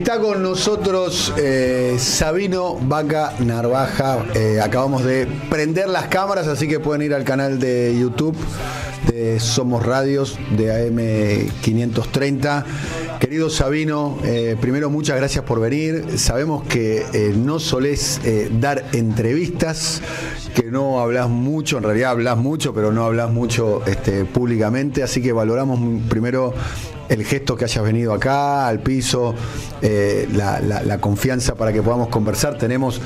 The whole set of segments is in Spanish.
Está con nosotros Sabino Vaca Narvaja. Acabamos de prender las cámaras, así que pueden ir al canal de YouTube de Somos Radios de AM530. Querido Sabino, primero muchas gracias por venir. Sabemos que no solés dar entrevistas, que no hablas mucho, en realidad hablas mucho, pero no hablas mucho públicamente, así que valoramos primero el gesto que hayas venido acá, al piso, la confianza para que podamos conversar. Tenemos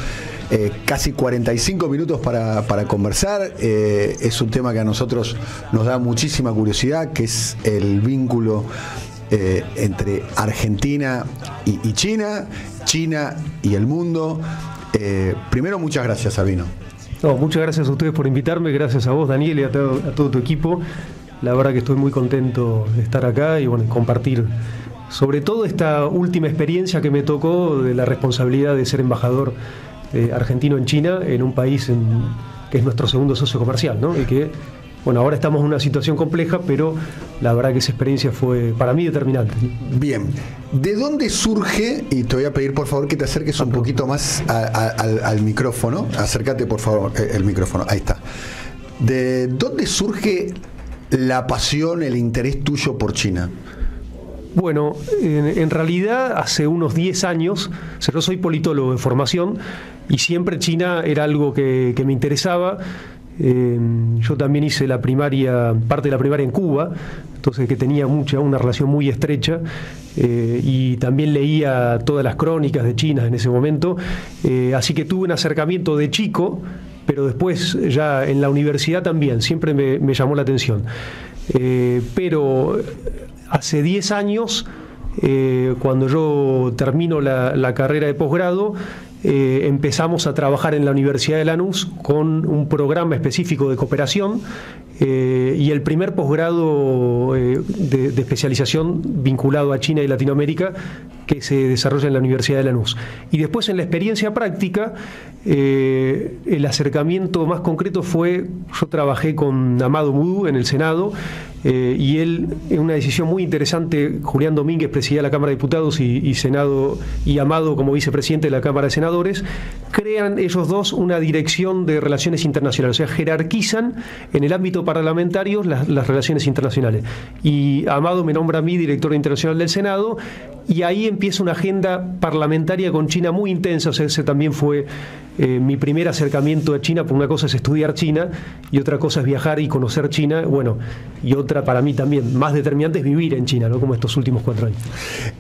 casi 45 minutos para conversar. Es un tema que a nosotros nos da muchísima curiosidad, que es el vínculo entre Argentina y China, China y el mundo. Primero, muchas gracias, Sabino. No, muchas gracias a ustedes por invitarme, gracias a vos, Daniel, y a todo tu equipo. La verdad que estoy muy contento de estar acá y bueno, compartir sobre todo esta última experiencia que me tocó de la responsabilidad de ser embajador argentino en China, en un país que es nuestro segundo socio comercial, ¿no? Y que, bueno, ahora estamos en una situación compleja, pero la verdad que esa experiencia fue para mí determinante. Bien, ¿de dónde surge? Y te voy a pedir por favor que te acerques un poquito más al micrófono. Acércate por favor el micrófono, ahí está. ¿De dónde surge la pasión, el interés tuyo por China? Bueno, en realidad hace unos 10 años, yo soy politólogo de formación y siempre China era algo que me interesaba. Yo también hice parte de la primaria en Cuba, entonces que tenía una relación muy estrecha, y también leía todas las crónicas de China en ese momento, así que tuve un acercamiento de chico, pero después ya en la universidad también, siempre me llamó la atención. Pero hace 10 años, cuando yo termino la carrera de posgrado, empezamos a trabajar en la Universidad de Lanús con un programa específico de cooperación y el primer posgrado de especialización vinculado a China y Latinoamérica que se desarrolla en la Universidad de Lanús. Y después en la experiencia práctica, el acercamiento más concreto fue, yo trabajé con Amado Mudú en el Senado, y él, en una decisión muy interesante, Julián Domínguez presidía la Cámara de Diputados y Senado, y Amado como vicepresidente de la Cámara de Senadores, crean ellos dos una dirección de relaciones internacionales, o sea, jerarquizan en el ámbito parlamentario las relaciones internacionales. Y Amado me nombra a mí director internacional del Senado, y ahí empieza una agenda parlamentaria con China muy intensa. O sea, ese también fue mi primer acercamiento a China, porque una cosa es estudiar China y otra cosa es viajar y conocer China, bueno, y otra para mí también más determinante es vivir en China, ¿no? Como estos últimos 4 años.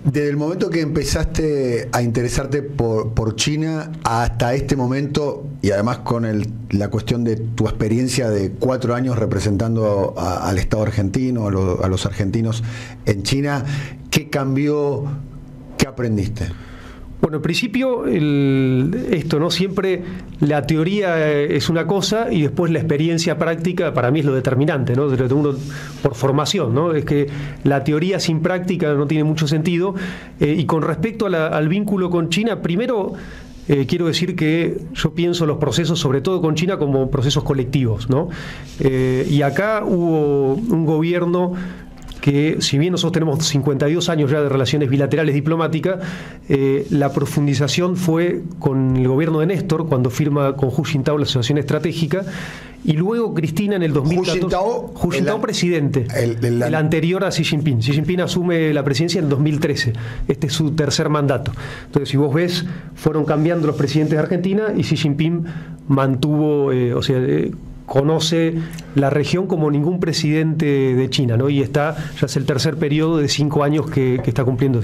Desde el momento que empezaste a interesarte por China hasta este momento, y además con la cuestión de tu experiencia de 4 años representando al Estado argentino, a los argentinos en China, ¿qué cambió? ¿Qué aprendiste? Bueno, en principio, esto, ¿no? Siempre la teoría es una cosa y después la experiencia práctica para mí es lo determinante, ¿no? Uno, por formación, ¿no? Es que la teoría sin práctica no tiene mucho sentido. Y con respecto al vínculo con China, primero quiero decir que yo pienso los procesos, sobre todo con China, como procesos colectivos, ¿no? Y acá hubo un gobierno que, si bien nosotros tenemos 52 años ya de relaciones bilaterales diplomáticas, la profundización fue con el gobierno de Néstor, cuando firma con Hu Jintao la asociación estratégica, y luego Cristina en el 2014. Hu Jintao presidente, el anterior a Xi Jinping. Xi Jinping asume la presidencia en el 2013. Este es su tercer mandato. Entonces, si vos ves, fueron cambiando los presidentes de Argentina y Xi Jinping mantuvo, conoce la región como ningún presidente de China, ¿no? Y ya es el tercer periodo de 5 años que está cumpliendo.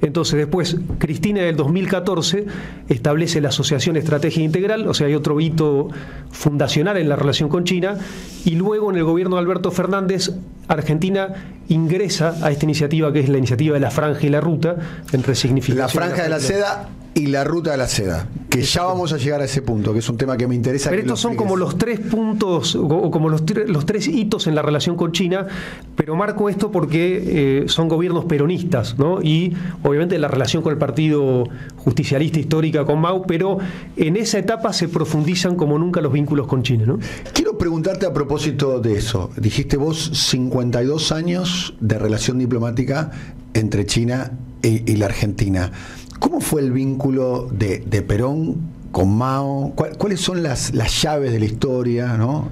Entonces, después, Cristina del 2014 establece la Asociación Estratégica Integral, o sea, hay otro hito fundacional en la relación con China, y luego en el gobierno de Alberto Fernández, Argentina ingresa a esta iniciativa que es la iniciativa de la Franja y la Ruta, en resignificación. La Franja de la Seda y la Ruta de la Seda, que ya vamos a llegar a ese punto, que es un tema que me interesa. Pero estos son como los 3 puntos, o como los 3 hitos en la relación con China, pero marco esto porque son gobiernos peronistas, ¿no? Y obviamente la relación con el Partido Justicialista Histórica con Mao, pero en esa etapa se profundizan como nunca los vínculos con China, ¿no? Quiero preguntarte a propósito de eso. Dijiste vos 52 años de relación diplomática entre China y la Argentina. ¿Cómo fue el vínculo de Perón con Mao? ¿Cuáles son las llaves de la historia, ¿no?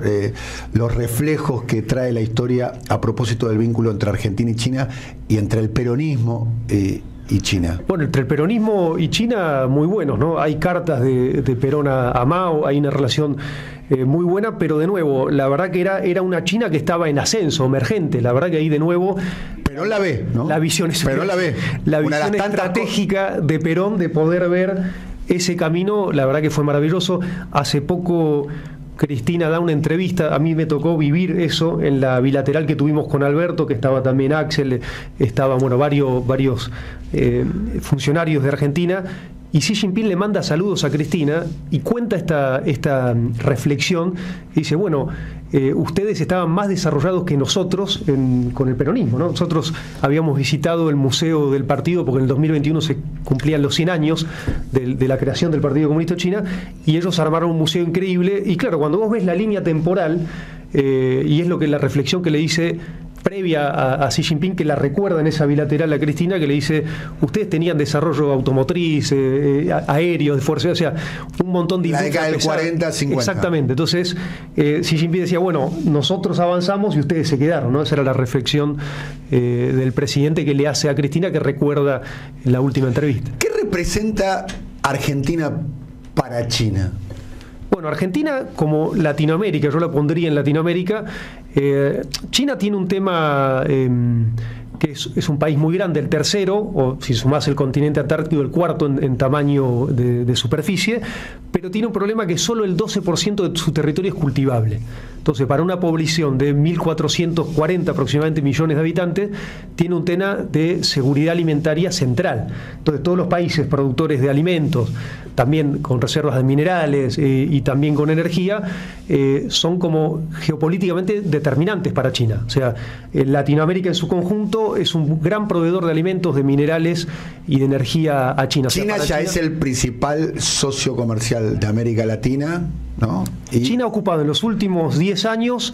Los reflejos que trae la historia a propósito del vínculo entre Argentina y China y entre el peronismo y China? Bueno, entre el peronismo y China, muy buenos, ¿no? Hay cartas de Perón a Mao, hay una relación muy buena, pero de nuevo, la verdad que era una China que estaba en ascenso, emergente. La verdad que ahí de nuevo... Perón la ve, ¿no? La visión es... Perón la ve. La visión estratégica de Perón de poder ver ese camino, la verdad que fue maravilloso. Hace poco Cristina da una entrevista, a mí me tocó vivir eso en la bilateral que tuvimos con Alberto, que estaba también Axel, estaban varios funcionarios de Argentina, y Xi Jinping le manda saludos a Cristina y cuenta esta reflexión y dice, bueno, ustedes estaban más desarrollados que nosotros con el peronismo, ¿no? Nosotros habíamos visitado el Museo del Partido porque en el 2021 se cumplían los 100 años de la creación del Partido Comunista de China, y ellos armaron un museo increíble. Y claro, cuando vos ves la línea temporal, y es lo que la reflexión que le dice previa a Xi Jinping, que la recuerda en esa bilateral a Cristina, que le dice, ustedes tenían desarrollo automotriz, aéreo, de fuerza, o sea, un montón de... La década del 40, 50. Exactamente. Entonces, Xi Jinping decía, bueno, nosotros avanzamos y ustedes se quedaron, ¿no? Esa era la reflexión del presidente que le hace a Cristina, que recuerda en la última entrevista. ¿Qué representa Argentina para China? Bueno, Argentina como Latinoamérica, yo la pondría en Latinoamérica. China tiene un tema que es un país muy grande, el tercero, o si sumás el continente antártico, el cuarto en tamaño de superficie, pero tiene un problema que solo el 12% de su territorio es cultivable. Entonces, para una población de 1.440 aproximadamente millones de habitantes, tiene un tema de seguridad alimentaria central. Entonces, todos los países productores de alimentos, también con reservas de minerales y también con energía, son como geopolíticamente determinantes para China. O sea, Latinoamérica en su conjunto es un gran proveedor de alimentos, de minerales y de energía a China. China ya es el principal socio comercial de América Latina, ¿no? Y China ha ocupado en los últimos 10 años,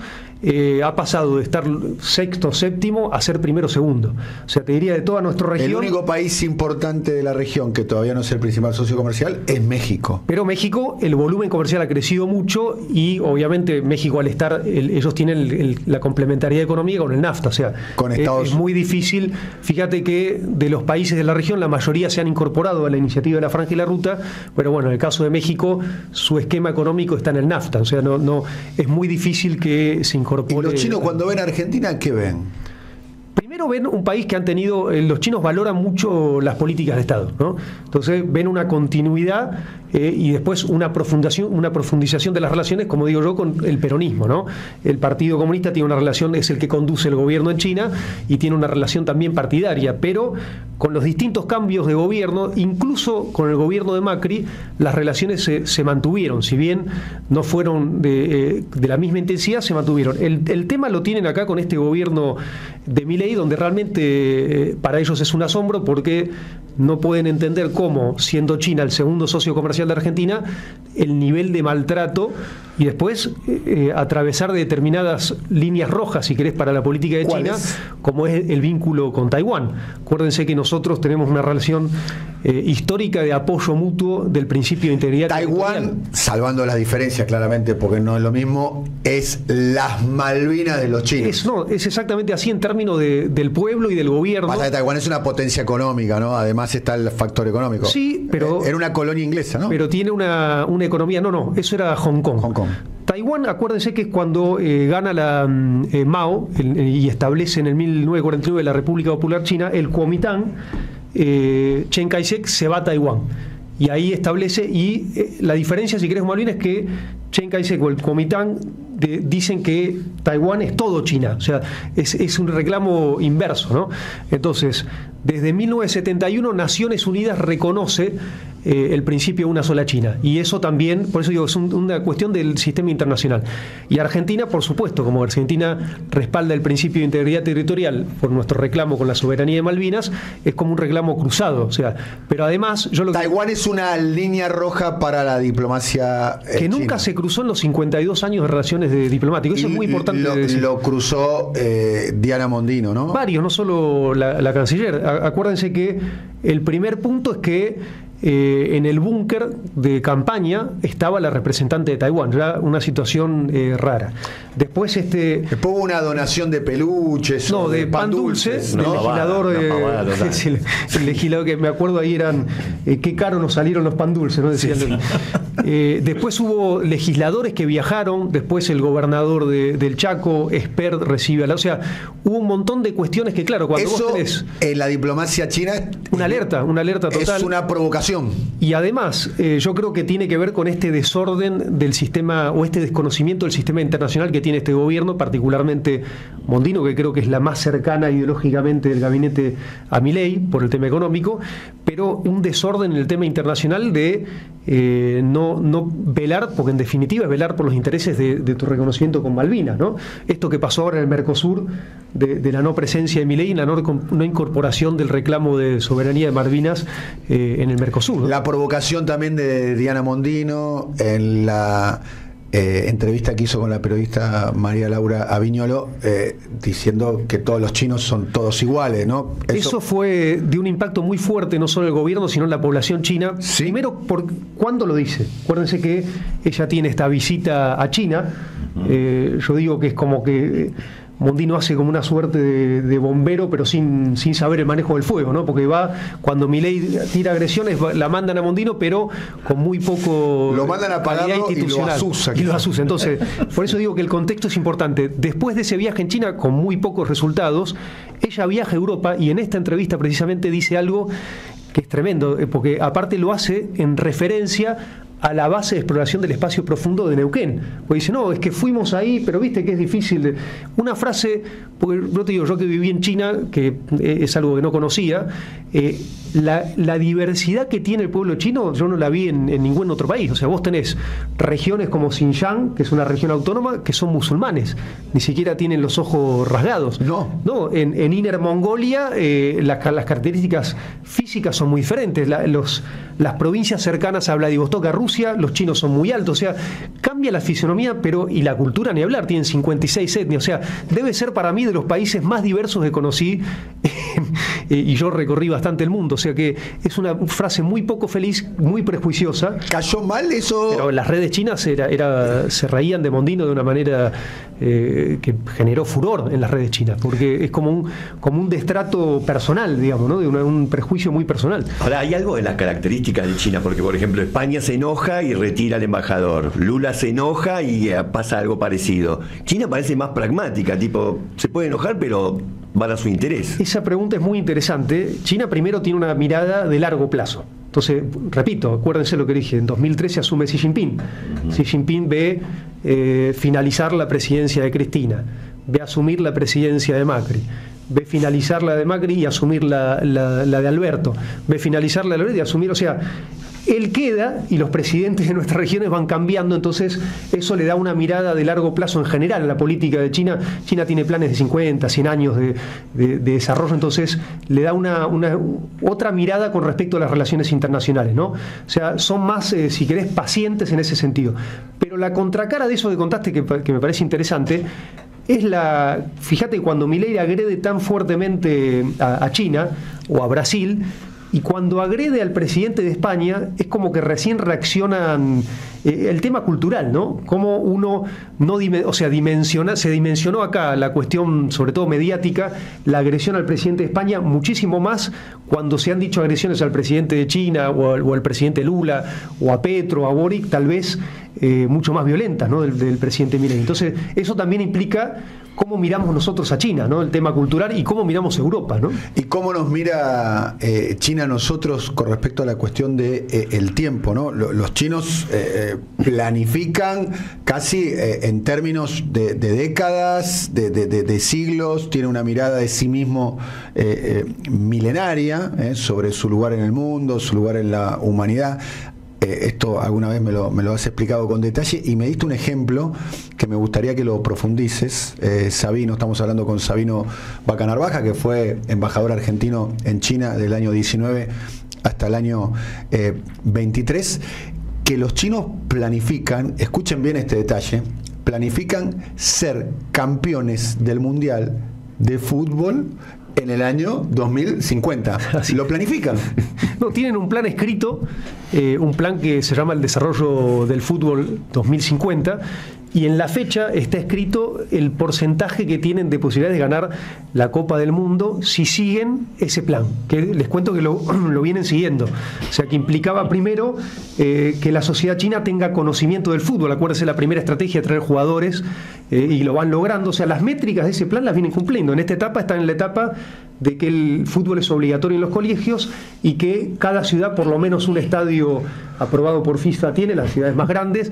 ha pasado de estar sexto, séptimo a ser primero, segundo. O sea, te diría de toda nuestra región. El único país importante de la región que todavía no es el principal socio comercial es México. Pero México, el volumen comercial ha crecido mucho y obviamente México al estar, ellos tienen la complementariedad económica con el NAFTA. O sea, con Estados... es muy difícil. Fíjate que de los países de la región, la mayoría se han incorporado a la iniciativa de la Franja y la Ruta, pero bueno, en el caso de México, su esquema económico está en el NAFTA. O sea, no es muy difícil que se incorpore. ¿Y los chinos cuando ven a Argentina, qué ven? Primero ven un país que han tenido, los chinos valoran mucho las políticas de Estado, ¿no? Entonces ven una continuidad y después una profundización de las relaciones, como digo yo, con el peronismo, ¿no? El Partido Comunista tiene una relación, es el que conduce el gobierno en China y tiene una relación también partidaria, pero con los distintos cambios de gobierno, incluso con el gobierno de Macri, las relaciones se mantuvieron, si bien no fueron de la misma intensidad, se mantuvieron. El tema lo tienen acá con este gobierno de Milei, donde realmente para ellos es un asombro porque no pueden entender cómo, siendo China el segundo socio comercial de Argentina, el nivel de maltrato y después atravesar determinadas líneas rojas, si querés, para la política de China, como es el vínculo con Taiwán. Acuérdense que nosotros tenemos una relación histórica de apoyo mutuo del principio de integridad territorial. Taiwán, salvando las diferencias claramente, porque no es lo mismo, es las Malvinas de los chinos. Es exactamente así en términos del pueblo y del gobierno. Pasa que Taiwán es una potencia económica, ¿no? Además está el factor económico. Sí, pero... Era una colonia inglesa, ¿no? Pero tiene una economía... No, eso era Hong Kong. Hong Kong. Taiwán, acuérdense que es cuando gana la Mao y establece en el 1949 la República Popular China, el Kuomintang, Chiang Kai-shek se va a Taiwán. Y ahí establece, y la diferencia, si querés, Malvinas, es que Chiang Kai-shek o el Kuomintang dicen que Taiwán es todo China. O sea, es un reclamo inverso, ¿no? Entonces, desde 1971 Naciones Unidas reconoce el principio de una sola China. Y eso también, por eso digo, es una cuestión del sistema internacional. Y Argentina, por supuesto, como Argentina respalda el principio de integridad territorial por nuestro reclamo con la soberanía de Malvinas, es como un reclamo cruzado. O sea, pero además, Taiwán es una línea roja para la diplomacia que china. Nunca se cruzó en los 52 años de relaciones diplomáticas. Eso es muy importante. Lo cruzó Diana Mondino, ¿no? Varios, no solo la canciller. Acuérdense que el primer punto es que en el búnker de estaba la representante de Taiwán, ya una situación rara. Después hubo una donación de peluches, no, de pan dulce, ¿no? El legislador que me acuerdo ahí eran qué caro nos salieron los pan dulces, ¿no? Decían. Sí. Después hubo legisladores que viajaron, después el gobernador del Chaco, Espert recibe o sea, hubo un montón de cuestiones que, claro, cuando eso vos tenés en la diplomacia china una alerta total. Es una provocación. Y además, yo creo que tiene que ver con este desorden del sistema o este desconocimiento del sistema internacional que tiene este gobierno, particularmente Mondino, que creo que es la más cercana ideológicamente del gabinete a Milei por el tema económico, pero un desorden en el tema internacional de no velar, porque en definitiva es velar por los intereses de tu reconocimiento con Malvinas, ¿no? Esto que pasó ahora en el Mercosur, de la no presencia de Milei, la no incorporación del reclamo de soberanía de Malvinas en el Mercosur, ¿no? La provocación también de Diana Mondino en la entrevista que hizo con la periodista María Laura Aviñolo, diciendo que todos los chinos son todos iguales, ¿no? Eso fue de un impacto muy fuerte, no solo en el gobierno, sino en la población china. ¿Sí? Primero, ¿cuándo lo dice? Acuérdense que ella tiene esta visita a China. Yo digo que es como que Mondino hace como una suerte de bombero, pero sin saber el manejo del fuego, ¿no? Porque cuando Milei tira agresiones, la mandan a Mondino, pero con muy poco. Lo mandan a apagarlo y lo asusa. Entonces, por eso digo que el contexto es importante. Después de ese viaje en China, con muy pocos resultados, ella viaja a Europa y en esta entrevista precisamente dice algo que es tremendo, porque aparte lo hace en referencia a la base de exploración del espacio profundo de Neuquén. Porque dice, no, es que fuimos ahí, pero viste que es difícil. Una frase, porque yo te digo, yo que viví en China, que es algo que no conocía, la diversidad que tiene el pueblo chino, yo no la vi en ningún otro país. O sea, vos tenés regiones como Xinjiang, que es una región autónoma, que son musulmanes, ni siquiera tienen los ojos rasgados. No, en Inner Mongolia las características físicas son muy diferentes. Las provincias cercanas a Vladivostok, a Rusia, los chinos son muy altos. O sea, cambia la fisonomía, y la cultura ni hablar, tienen 56 etnias. O sea, debe ser para mí de los países más diversos que conocí y yo recorrí bastante el mundo. O sea que es una frase muy poco feliz, muy prejuiciosa. ¿Cayó mal eso? Pero las redes chinas se reían de Mondino de una manera que generó furor en las redes chinas, porque es como un destrato personal, digamos, ¿no? De un prejuicio muy personal. Ahora, hay algo de las características de China, porque por ejemplo España se enoja y retira al embajador, Lula se enoja y pasa algo parecido. China parece más pragmática, tipo, se puede enojar pero van a su interés. Esa pregunta es muy interesante. China primero tiene una mirada de largo plazo. Entonces, repito, acuérdense lo que dije, en 2013 asume Xi Jinping. Xi Jinping ve finalizar la presidencia de Cristina, ve asumir la presidencia de Macri, ve finalizar la de Macri y asumir la de Alberto, ve finalizar la de Alberto y asumir, o sea, él queda y los presidentes de nuestras regiones van cambiando, entonces eso le da una mirada de largo plazo en general a la política de China. China tiene planes de 50, 100 años de desarrollo, entonces le da una otra mirada con respecto a las relaciones internacionales, ¿no? O sea, son más, si querés, pacientes en ese sentido. Pero la contracara de eso que contaste, que me parece interesante, es fíjate, cuando Milei agrede tan fuertemente a China o a Brasil, y cuando agrede al presidente de España, es como que recién reaccionan el tema cultural, ¿no? Como uno se dimensionó acá la cuestión, sobre todo mediática, la agresión al presidente de España, muchísimo más cuando se han dicho agresiones al presidente de China o al presidente Lula o a Petro, a Boric, tal vez mucho más violentas, ¿no? del presidente Milei. Entonces, eso también implica cómo miramos nosotros a China, ¿no? El tema cultural y cómo miramos Europa, ¿no? Y cómo nos mira China a nosotros con respecto a la cuestión de el tiempo, ¿no? Los chinos planifican casi en términos de décadas, de siglos, tiene una mirada de sí mismo milenaria sobre su lugar en el mundo, su lugar en la humanidad. Esto alguna vez me lo has explicado con detalle y me diste un ejemplo que me gustaría que lo profundices. Sabino, estamos hablando con Sabino Vaca Narvaja, que fue embajador argentino en China del año 19 hasta el año 23, que los chinos planifican, escuchen bien este detalle, planifican ser campeones del Mundial de fútbol en el año 2050. Así. Lo planifican. No, tienen un plan escrito, un plan que se llama el desarrollo del fútbol 2050, y en la fecha está escrito el porcentaje que tienen de posibilidades de ganar la Copa del Mundo si siguen ese plan, que les cuento que lo vienen siguiendo. O sea, que implicaba primero que la sociedad china tenga conocimiento del fútbol. Acuérdense, la primera estrategia, traer jugadores, y lo van logrando. O sea, las métricas de ese plan las vienen cumpliendo. En esta etapa están en la etapa de que el fútbol es obligatorio en los colegios y que cada ciudad, por lo menos un estadio aprobado por FIFA tiene, las ciudades más grandes,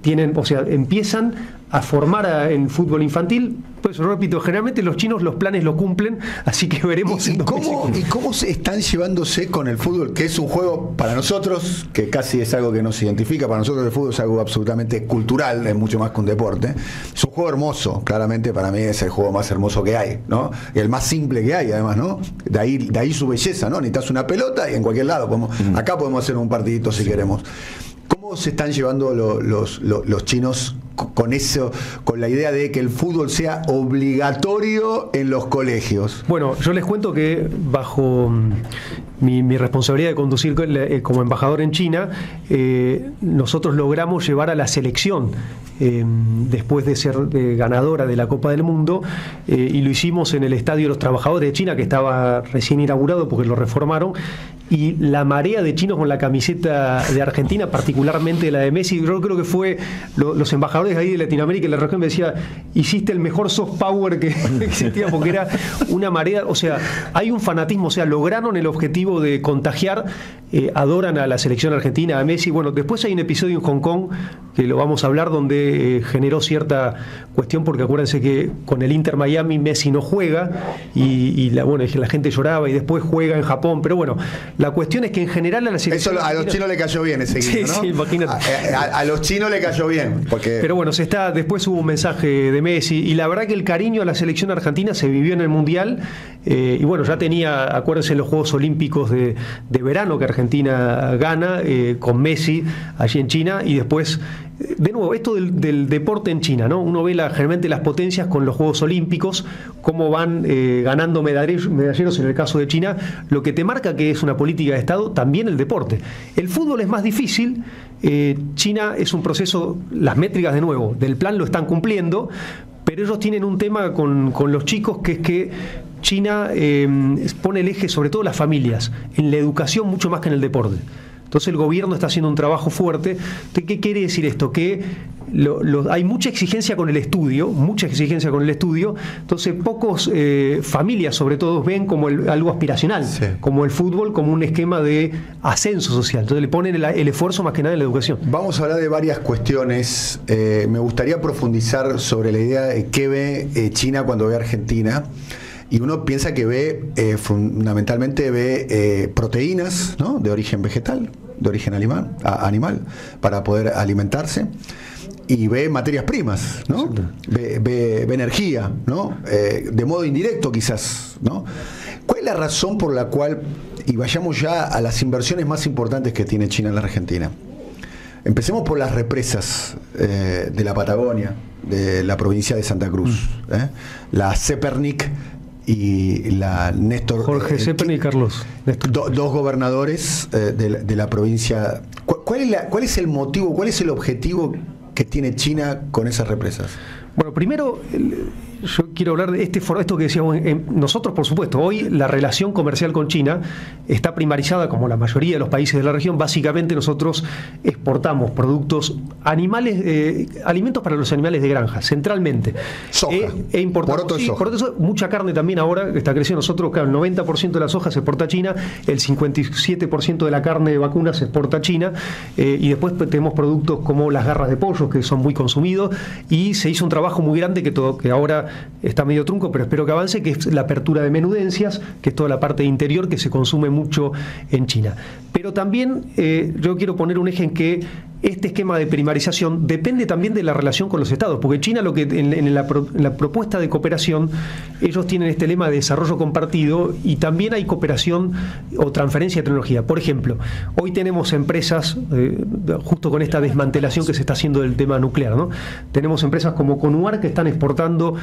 tienen, o sea, empiezan a formar en fútbol infantil. Pues repito, generalmente los chinos los planes lo cumplen, así que veremos ¿Y cómo se están llevándose con el fútbol? Que es un juego para nosotros, que casi es algo que nos identifica. Para nosotros el fútbol es algo absolutamente cultural, es mucho más que un deporte. Es un juego hermoso, claramente para mí es el juego más hermoso que hay, ¿no? Y el más simple que hay, además, ¿no? De ahí su belleza, ¿no? Necesitas una pelota y en cualquier lado acá podemos hacer un partidito si queremos. ¿Cómo se están llevando los chinos con eso, con la idea de que el fútbol sea obligatorio en los colegios? Bueno, yo les cuento que bajo mi responsabilidad de conducir como embajador en China, nosotros logramos llevar a la selección después de ser ganadora de la Copa del Mundo, y lo hicimos en el Estadio de los Trabajadores de China, que estaba recién inaugurado porque lo reformaron, y la marea de chinos con la camiseta de Argentina, particularmente la de Messi, yo creo que fue los embajadores ahí de Latinoamérica y la región me decía, hiciste el mejor soft power que existía, porque era una marea. O sea, hay un fanatismo, o sea, lograron el objetivo de contagiar, adoran a la selección argentina, a Messi. Bueno, después hay un episodio en Hong Kong que lo vamos a hablar, donde generó cierta cuestión, porque acuérdense que con el Inter Miami Messi no juega y la gente lloraba, y después juega en Japón. Pero bueno, la cuestión es que en general a la selección eso a los chinos le cayó bien ese guiño, ¿no? Sí, imagínate. A los chinos le cayó bien, porque... Pero bueno, después hubo un mensaje de Messi, y la verdad que el cariño a la selección argentina se vivió en el Mundial, y bueno, ya tenía, acuérdense, los Juegos Olímpicos de verano que Argentina gana con Messi allí en China, y después, de nuevo, esto del deporte en China, ¿no? Uno ve generalmente las potencias con los Juegos Olímpicos, cómo van ganando medalleros en el caso de China, lo que te marca que es una política de Estado, también el deporte. El fútbol es más difícil. China es un proceso, las métricas de nuevo del plan lo están cumpliendo, pero ellos tienen un tema con los chicos, que es que China pone el eje sobre todo en las familias, en la educación mucho más que en el deporte. Entonces el gobierno está haciendo un trabajo fuerte. ¿Qué quiere decir esto? Que hay mucha exigencia con el estudio, entonces pocos familias sobre todo ven como algo aspiracional, sí, como el fútbol, como un esquema de ascenso social. Entonces le ponen el esfuerzo más que nada en la educación. Vamos a hablar de varias cuestiones. Me gustaría profundizar sobre la idea de qué ve China cuando ve a Argentina. Y uno piensa que fundamentalmente ve proteínas, ¿no?, de origen vegetal, de origen animal, para poder alimentarse, y ve materias primas, ¿no? Ve energía, ¿no? De modo indirecto quizás, ¿no? ¿Cuál es la razón por la cual, y vayamos ya a las inversiones más importantes que tiene China en la Argentina? Empecemos por las represas de la Patagonia, de la provincia de Santa Cruz, la Zepernik y la Néstor. Jorge Zepernik y Carlos Néstor. Dos gobernadores de la provincia. ¿Cuál es el motivo, cuál es el objetivo que tiene China con esas represas? Bueno, primero, yo quiero hablar de esto que decíamos. Nosotros, por supuesto, hoy la relación comercial con China está primarizada, como la mayoría de los países de la región. Básicamente nosotros exportamos productos animales, alimentos para los animales de granja, centralmente. Soja. Importamos, Poroto de soja. por eso mucha carne también ahora está creciendo. Nosotros, claro, el 90% de la soja se exporta a China, el 57% de la carne de vacuna se exporta a China, y después tenemos productos como las garras de pollo, que son muy consumidos, y se hizo un trabajo muy grande que ahora está medio trunco, pero espero que avance, que es la apertura de menudencias, que es toda la parte interior que se consume mucho en China. Pero también yo quiero poner un eje en que este esquema de primarización depende también de la relación con los estados, porque China, lo que en la propuesta de cooperación, ellos tienen este lema de desarrollo compartido, y también hay cooperación o transferencia de tecnología. Por ejemplo, hoy tenemos empresas, justo con esta desmantelación que se está haciendo del tema nuclear, ¿no? Tenemos empresas como Conuar que están exportando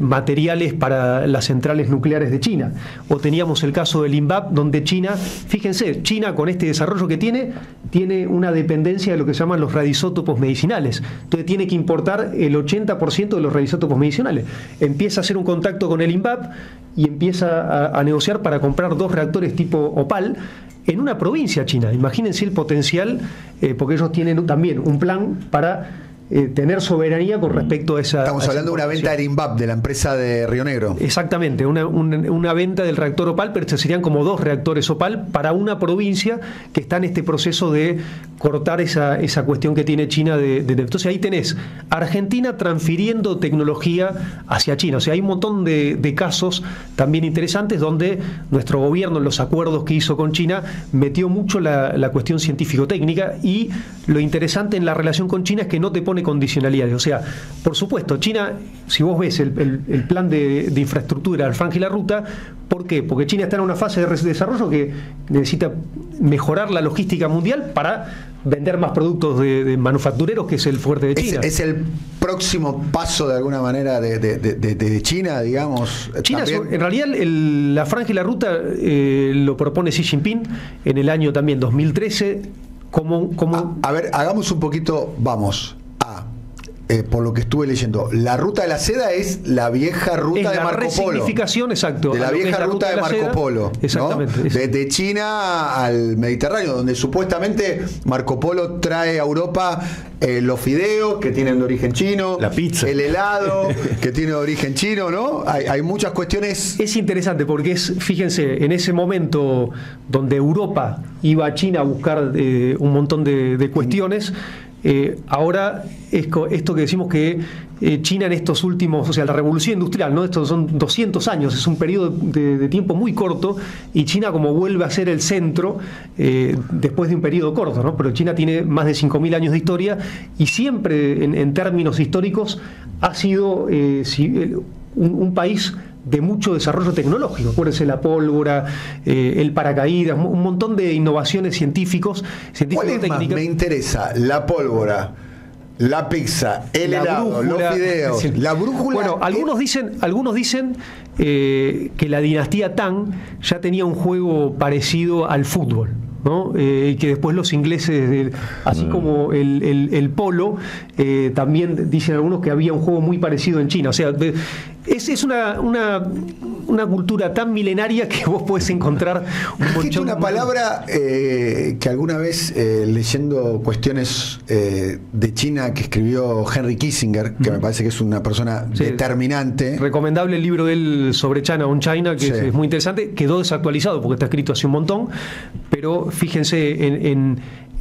materiales para las centrales nucleares de China. O teníamos el caso del INVAP, donde China, fíjense, China con este desarrollo que tiene una dependencia de lo que se llaman los radioisótopos medicinales. Entonces tiene que importar el 80% de los radioisótopos medicinales. Empieza a hacer un contacto con el INVAP y empieza a negociar para comprar 2 reactores tipo OPAL en una provincia china. Imagínense el potencial, porque ellos tienen también un plan para tener soberanía con respecto a esa... Estamos hablando de una venta del INVAP, de la empresa de Río Negro. Exactamente, una venta del reactor OPAL, pero estos serían como 2 reactores OPAL para una provincia que está en este proceso de cortar esa cuestión que tiene China. Entonces ahí tenés Argentina transfiriendo tecnología hacia China. O sea, hay un montón de casos también interesantes donde nuestro gobierno, en los acuerdos que hizo con China, metió mucho la cuestión científico-técnica, y lo interesante en la relación con China es que no te pone condicionalidades. O sea, por supuesto, China, si vos ves el plan de infraestructura, el Franja y la Ruta, ¿por qué? Porque China está en una fase de desarrollo que necesita mejorar la logística mundial para vender más productos de manufactureros, que es el fuerte de China. Es el próximo paso, de alguna manera, de China, digamos. China, en realidad, la Franja y la Ruta lo propone Xi Jinping en el año también 2013. A ver, hagamos un poquito, por lo que estuve leyendo, la ruta de la seda es la vieja ruta de Marco Polo. Resignificación, exacto. De la vieja ruta de Marco Polo. Exactamente. ¿No? De China al Mediterráneo, donde supuestamente Marco Polo trae a Europa los fideos, que tienen de origen chino, la pizza, el helado, que tiene de origen chino, ¿no? Hay muchas cuestiones. Es interesante porque fíjense, en ese momento donde Europa iba a China a buscar un montón de cuestiones, ahora esto que decimos que China en estos últimos, o sea, la revolución industrial, ¿no? Estos son 200 años, es un periodo de tiempo muy corto, y China como vuelve a ser el centro después de un periodo corto, ¿no? Pero China tiene más de 5.000 años de historia, y siempre en términos históricos ha sido un país de mucho desarrollo tecnológico. Acuérdense, la pólvora, el paracaídas, un montón de innovaciones científicos ¿Cuál es más? Me interesa la pólvora, la pizza, el helado, los fideos, la brújula. Bueno, algunos dicen que la dinastía Tang ya tenía un juego parecido al fútbol, ¿no? Que después los ingleses, así como el polo, también dicen algunos que había un juego muy parecido en China. O sea, es una cultura tan milenaria que vos podés encontrar un montón. Es una palabra que alguna vez, leyendo cuestiones de China que escribió Henry Kissinger, que me parece que es una persona determinante. Recomendable el libro de él sobre China on China, que es muy interesante. Quedó desactualizado porque está escrito hace un montón, pero fíjense,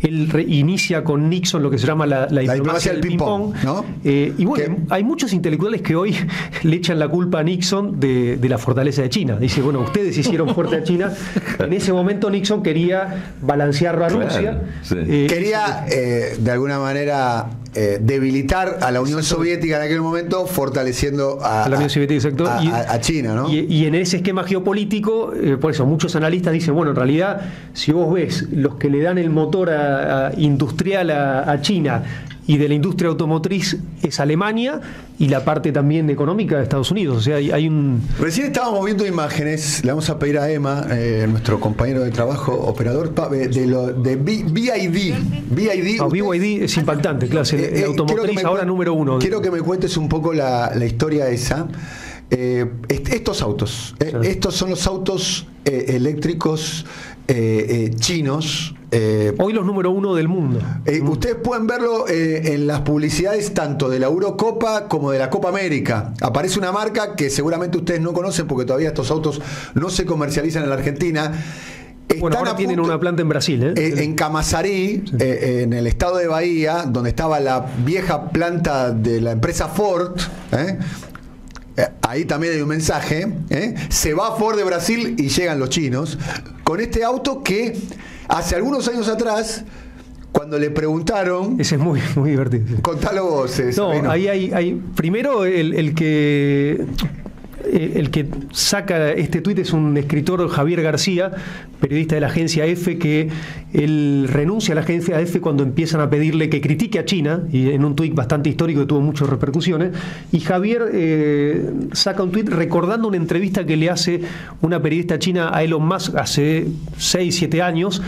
él inicia con Nixon lo que se llama la diplomacia del ping-pong, ¿no? Y bueno, hay muchos intelectuales que hoy le echan la culpa a Nixon de la fortaleza de China. Dice, bueno, ustedes hicieron fuerte a China. En ese momento Nixon quería balancear a Rusia. Quería, de alguna manera, debilitar a la Unión Soviética en aquel momento, fortaleciendo a la Unión Soviética, a China, ¿no? Y en ese esquema geopolítico, por eso muchos analistas dicen, bueno, en realidad, si vos ves los que le dan el motor industrial a China y de la industria automotriz es Alemania, y la parte también económica de Estados Unidos. O sea, hay un... Recién estábamos viendo imágenes, le vamos a pedir a Emma, nuestro compañero de trabajo, operador, de BYD. BYD es impactante, claro, el automotriz ahora número uno. Quiero que me cuentes un poco la historia esa. Estos autos, estos son los autos eléctricos chinos. Hoy los número uno del mundo. Ustedes pueden verlo en las publicidades tanto de la Eurocopa como de la Copa América. Aparece una marca que seguramente ustedes no conocen porque todavía estos autos no se comercializan en la Argentina. Bueno, ahora tienen una planta en Brasil. En Camaçari, sí. En el estado de Bahía, donde estaba la vieja planta de la empresa Ford. Ahí también hay un mensaje. Se va Ford de Brasil y llegan los chinos con este auto que hace algunos años atrás, cuando le preguntaron... Ese es muy, muy divertido. Contalo vos. No, ahí hay primero el que saca este tuit es un escritor, Javier García, periodista de la agencia EFE, que él renuncia a la agencia EFE cuando empiezan a pedirle que critique a China, y en un tuit bastante histórico que tuvo muchas repercusiones, y Javier saca un tuit recordando una entrevista que le hace una periodista china a Elon Musk hace 6, 7 años,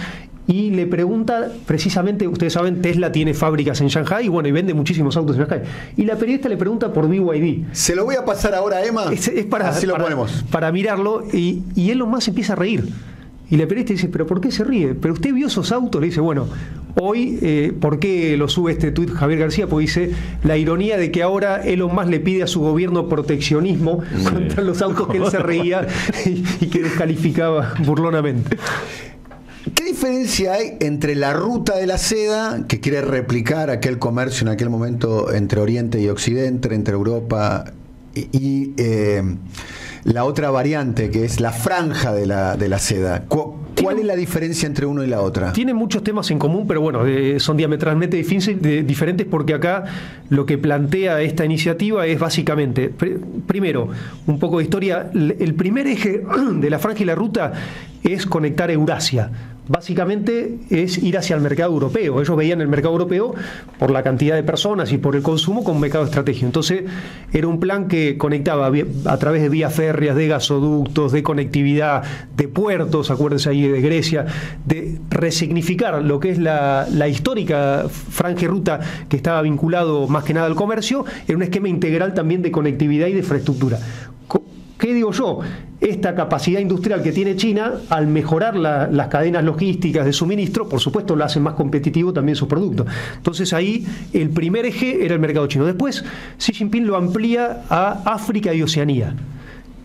y le pregunta precisamente, ustedes saben, Tesla tiene fábricas en Shanghai y bueno, y vende muchísimos autos en Shanghai. Y la periodista le pregunta por BYD. Se lo voy a pasar ahora a Emma. Es para mirarlo, y Elon Musk empieza a reír. Y la periodista dice, ¿pero por qué se ríe? ¿Pero usted vio esos autos? Le dice, bueno, hoy, ¿por qué lo sube este tuit Javier García? Porque dice, la ironía de que ahora Elon Musk le pide a su gobierno proteccionismo contra los autos que él se reía y que descalificaba burlonamente. ¿Qué diferencia hay entre la ruta de la seda, que quiere replicar aquel comercio en aquel momento entre Oriente y Occidente, entre Europa y la otra variante, que es la franja de la seda? ¿Cuál es la diferencia entre uno y la otra? Tienen muchos temas en común, pero bueno, son diametralmente diferentes, porque acá lo que plantea esta iniciativa es básicamente, primero, un poco de historia. El primer eje de la franja y la ruta es conectar Eurasia. Básicamente es ir hacia el mercado europeo. Ellos veían el mercado europeo por la cantidad de personas y por el consumo como un mercado estratégico. Entonces era un plan que conectaba a través de vías férreas, de gasoductos, de conectividad, de puertos, acuérdense ahí de Grecia, de resignificar lo que es la histórica franja y ruta que estaba vinculado más que nada al comercio, en un esquema integral también de conectividad y de infraestructura. ¿Qué digo yo? Esta capacidad industrial que tiene China, al mejorar las cadenas logísticas de suministro, por supuesto lo hacen más competitivo también sus productos. Entonces ahí el primer eje era el mercado chino. Después Xi Jinping lo amplía a África y Oceanía.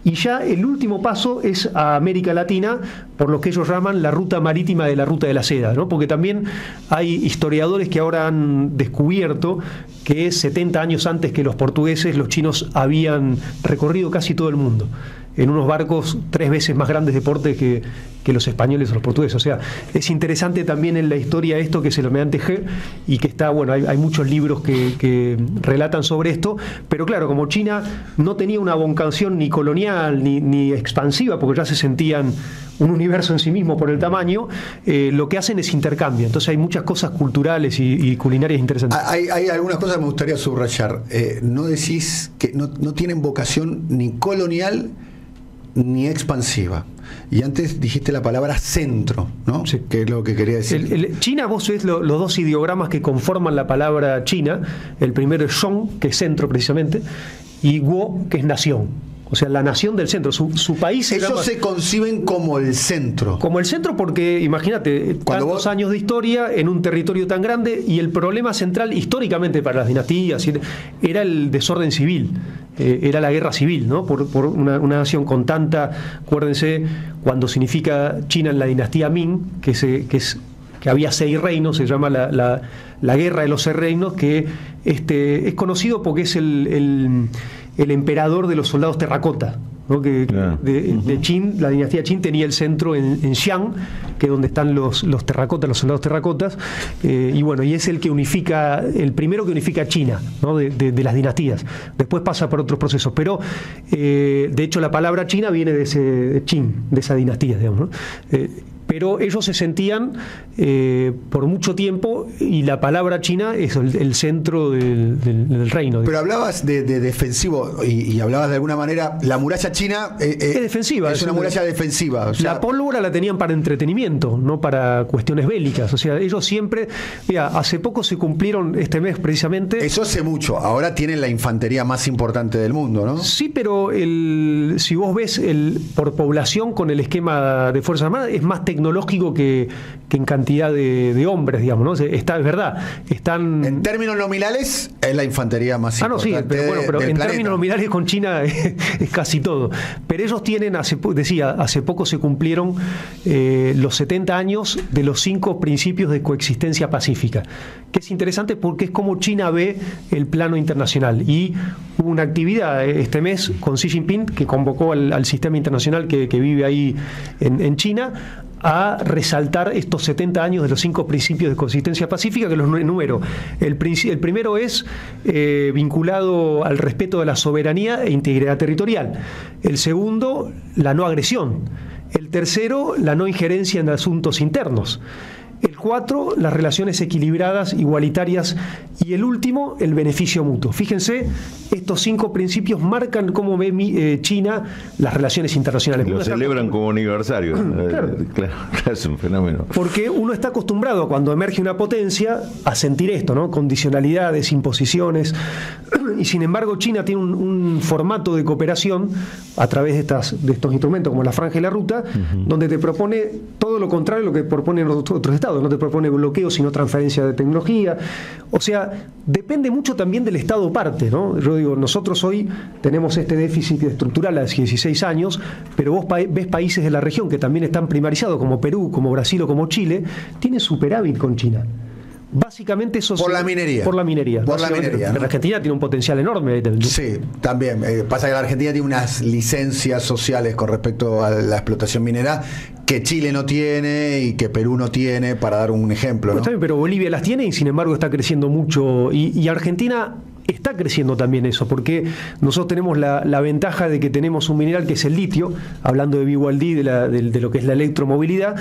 Y ya el último paso es a América Latina, por lo que ellos llaman la ruta marítima de la ruta de la seda, ¿no? Porque también hay historiadores que ahora han descubierto que 70 años antes que los portugueses, los chinos habían recorrido casi todo el mundo en unos barcos 3 veces más grandes de porte que los españoles o los portugueses. O sea, es interesante también en la historia esto que se lo mediante G, y que está, bueno, hay muchos libros que relatan sobre esto, pero claro, como China no tenía una vocación ni colonial ni expansiva, porque ya se sentían un universo en sí mismo por el tamaño, lo que hacen es intercambio. Entonces hay muchas cosas culturales y culinarias interesantes. Hay algunas cosas que me gustaría subrayar. No decís que no tienen vocación ni colonial ni expansiva. Y antes dijiste la palabra centro, ¿no? Sí. Que es lo que quería decir. China, vos ves los dos ideogramas que conforman la palabra China. El primero es Zhong, que es centro precisamente, y Guo, que es nación. O sea, la nación del centro, su país se Ellos llama, se conciben como el centro. Como el centro porque, imagínate, tantos años de historia en un territorio tan grande, y el problema central históricamente para las dinastías era el desorden civil, era la guerra civil, ¿no? Por una nación con tanta, acuérdense, cuando significa China en la dinastía Ming, que había 6 reinos, se llama la guerra de los 6 reinos, que es conocido porque es el emperador de los soldados terracota, ¿no? De Qin, la dinastía Qin tenía el centro en Xi'an, que es donde están los terracotas, los soldados terracotas, y bueno, y es el primero que unifica China, ¿no? de las dinastías. Después pasa por otros procesos, pero de hecho la palabra China viene de Qin, de esa dinastía, digamos, ¿no? pero ellos se sentían por mucho tiempo, y la palabra China es el centro del reino. Pero hablabas de defensivo y hablabas de alguna manera, la muralla china es defensiva. Es una muralla defensiva. O sea, la pólvora la tenían para entretenimiento, no para cuestiones bélicas. O sea, ellos siempre... Mira, hace poco se cumplieron, este mes precisamente... Eso hace mucho. Ahora tienen la infantería más importante del mundo, ¿no? Sí, pero si vos ves por población con el esquema de Fuerzas Armadas, es más tecnológico que en cantidad de hombres, digamos, ¿no? Es verdad. Están... En términos nominales, es la infantería más importante. Sí, pero en planeta. Términos nominales con China es casi todo. Pero ellos tienen, hace poco se cumplieron los 70 años de los 5 principios de coexistencia pacífica, que es interesante porque es como China ve el plano internacional. Y hubo una actividad este mes con Xi Jinping, que convocó al sistema internacional que vive ahí en China, a resaltar estos 70 años de los 5 principios de coexistencia pacífica, que los enumero. El primero es vinculado al respeto de la soberanía e integridad territorial. El segundo, la no agresión. El tercero, la no injerencia en asuntos internos. El 4, las relaciones equilibradas, igualitarias. Y el último, el beneficio mutuo. Fíjense, estos 5 principios marcan cómo ve China las relaciones internacionales. Lo celebran como aniversario. Claro. Claro, es un fenómeno. Porque uno está acostumbrado, cuando emerge una potencia, a sentir esto, ¿no? Condicionalidades, imposiciones. Y sin embargo, China tiene un formato de cooperación a través de estos instrumentos, como la Franja y la Ruta, donde te propone todo lo contrario a lo que proponen otros estados. No te propone bloqueo, sino transferencia de tecnología. O sea, depende mucho también del estado parte, ¿no? Yo digo, nosotros hoy tenemos este déficit estructural hace 16 años, pero vos ves países de la región que también están primarizados, como Perú, como Brasil o como Chile, tienen superávit con China. Básicamente eso por la minería. Por la minería. Por la minería, ¿no? La Argentina tiene un potencial enorme. Sí, también. Pasa que la Argentina tiene unas licencias sociales con respecto a la explotación minera que Chile no tiene y que Perú no tiene, para dar un ejemplo, ¿no? Está bien, pero Bolivia las tiene y sin embargo está creciendo mucho. Y Argentina está creciendo también eso, porque nosotros tenemos la ventaja de que tenemos un mineral que es el litio, hablando de BYD, de lo que es la electromovilidad,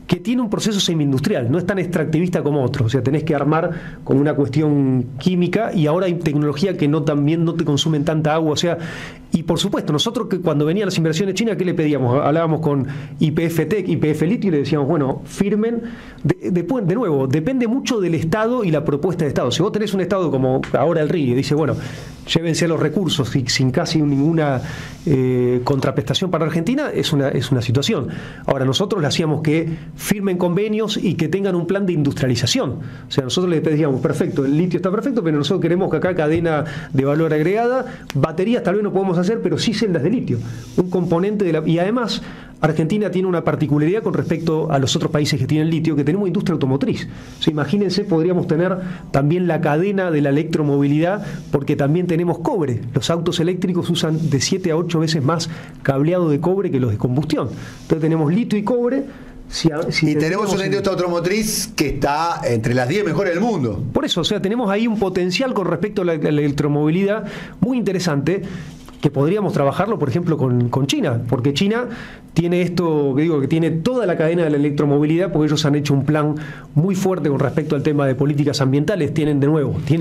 que tiene un proceso semi-industrial, no es tan extractivista como otro. O sea, tenés que armar con una cuestión química, y ahora hay tecnología que también no te consumen tanta agua. O sea, y por supuesto, nosotros que cuando venían las inversiones chinas, ¿qué le pedíamos? Hablábamos con YPF Tech, YPF Litio, y le decíamos, bueno, firmen. De nuevo, depende mucho del Estado y la propuesta de Estado. Si vos tenés un Estado como ahora el RIE, dice, bueno, llévense los recursos sin casi ninguna contraprestación para Argentina, es una situación. Ahora, nosotros le hacíamos que firmen convenios y que tengan un plan de industrialización. O sea, nosotros les pedíamos, perfecto, el litio está perfecto, pero nosotros queremos que acá cadena de valor agregada, baterías tal vez no podemos hacer, pero sí celdas de litio. Un componente y además, Argentina tiene una particularidad con respecto a los otros países que tienen litio, que tenemos industria automotriz. O sea, imagínense, podríamos tener también la cadena de la electromovilidad, porque también tenemos cobre. Los autos eléctricos usan de 7 a 8 veces más cableado de cobre que los de combustión. Entonces tenemos litio y cobre. Y tenemos una industria automotriz que está entre las 10 mejores del mundo. Por eso, o sea, tenemos ahí un potencial con respecto a la electromovilidad muy interesante, que podríamos trabajarlo, por ejemplo, con China, porque China tiene esto, que tiene toda la cadena de la electromovilidad, porque ellos han hecho un plan muy fuerte con respecto al tema de políticas ambientales. Tienen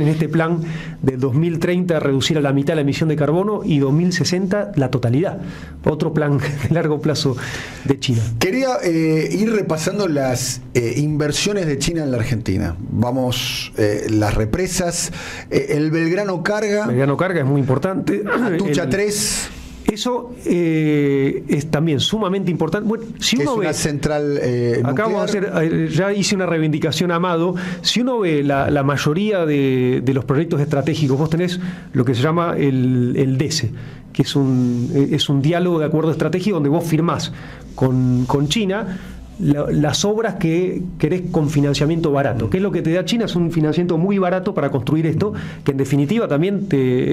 este plan de 2030 reducir a la mitad la emisión de carbono y 2060 la totalidad. Otro plan de largo plazo de China. Quería ir repasando las inversiones de China en la Argentina. Vamos, las represas, el Belgrano Carga. Belgrano Carga es muy importante. Atucha 3. Eso es también sumamente importante. Bueno, si uno es una ve, central acá vamos a hacer, ya hice una reivindicación a Amado. Si uno ve la mayoría de los proyectos estratégicos, vos tenés lo que se llama el DESE, que es un diálogo de acuerdo estratégico donde vos firmás con China las obras que querés con financiamiento barato. ¿Qué es lo que te da China? Es un financiamiento muy barato para construir esto, que en definitiva también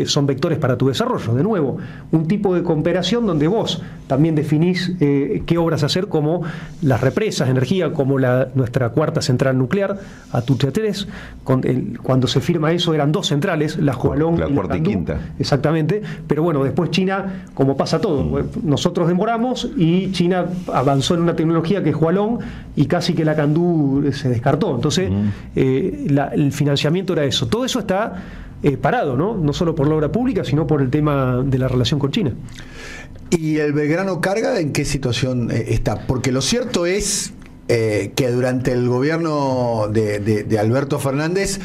son vectores para tu desarrollo. De nuevo, un tipo de cooperación donde vos también definís qué obras hacer, como las represas, energía, como nuestra cuarta central nuclear, Atucha 3. Cuando se firma eso eran 2 centrales, la Hualong la y cuarta la y Candú. quinta. Exactamente, pero bueno, después China, como pasa todo, nosotros demoramos y China avanzó en una tecnología que es Hualong, balón y casi que la Candú se descartó. Entonces, el financiamiento era eso. Todo eso está parado, ¿no? No solo por la obra pública, sino por el tema de la relación con China. ¿Y el Belgrano Carga en qué situación está? Porque lo cierto es que durante el gobierno de Alberto Fernández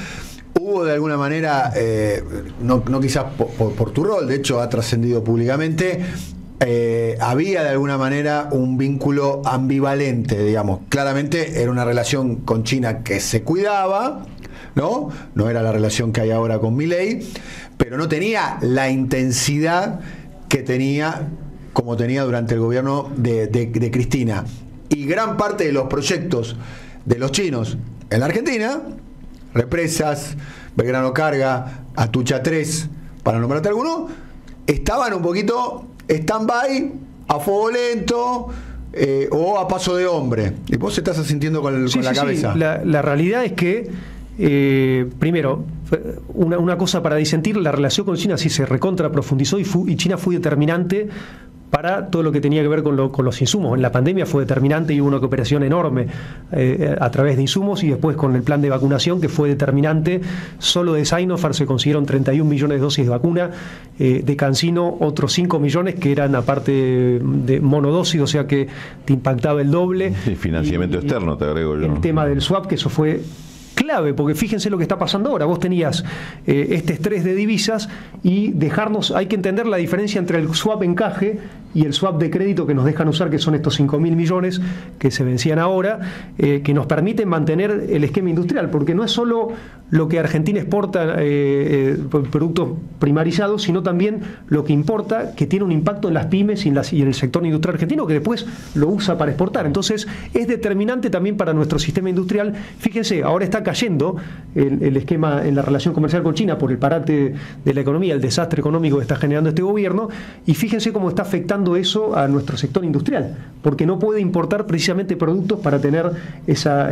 hubo de alguna manera, no quizás por tu rol, de hecho ha trascendido públicamente, había de alguna manera un vínculo ambivalente, digamos. Claramente era una relación con China que se cuidaba, ¿no? No era la relación que hay ahora con Milei, pero no tenía la intensidad que tenía, como tenía durante el gobierno de Cristina. Y gran parte de los proyectos de los chinos en la Argentina, represas, Belgrano Carga, Atucha 3, para nombrarte alguno, estaban un poquito stand-by, a fuego lento, o a paso de hombre. Y vos estás asintiendo con la cabeza. Sí. La realidad es que, primero, una cosa para disentir, la relación con China sí se recontra profundizó y China fue determinante para todo lo que tenía que ver con los insumos. En la pandemia fue determinante y hubo una cooperación enorme a través de insumos, y después con el plan de vacunación, que fue determinante. Solo de Sinopharm se consiguieron 31 millones de dosis de vacuna, de CanSino otros 5 millones que eran aparte de monodosis, o sea que te impactaba el doble. Sí, financiamiento externo, te agrego yo. El tema del swap, que eso fue clave, porque fíjense lo que está pasando ahora. Vos tenías este estrés de divisas y hay que entender la diferencia entre el swap encaje y el swap de crédito que nos dejan usar, que son estos 5.000 millones que se vencían ahora, que nos permiten mantener el esquema industrial, porque no es solo lo que Argentina exporta, productos primarizados, sino también lo que importa, que tiene un impacto en las pymes y en el sector industrial argentino, que después lo usa para exportar. Entonces es determinante también para nuestro sistema industrial. Fíjense, ahora está cayendo el esquema en la relación comercial con China por el parate de la economía, el desastre económico que está generando este gobierno, y fíjense cómo está afectando eso a nuestro sector industrial, porque no puede importar precisamente productos para tener esa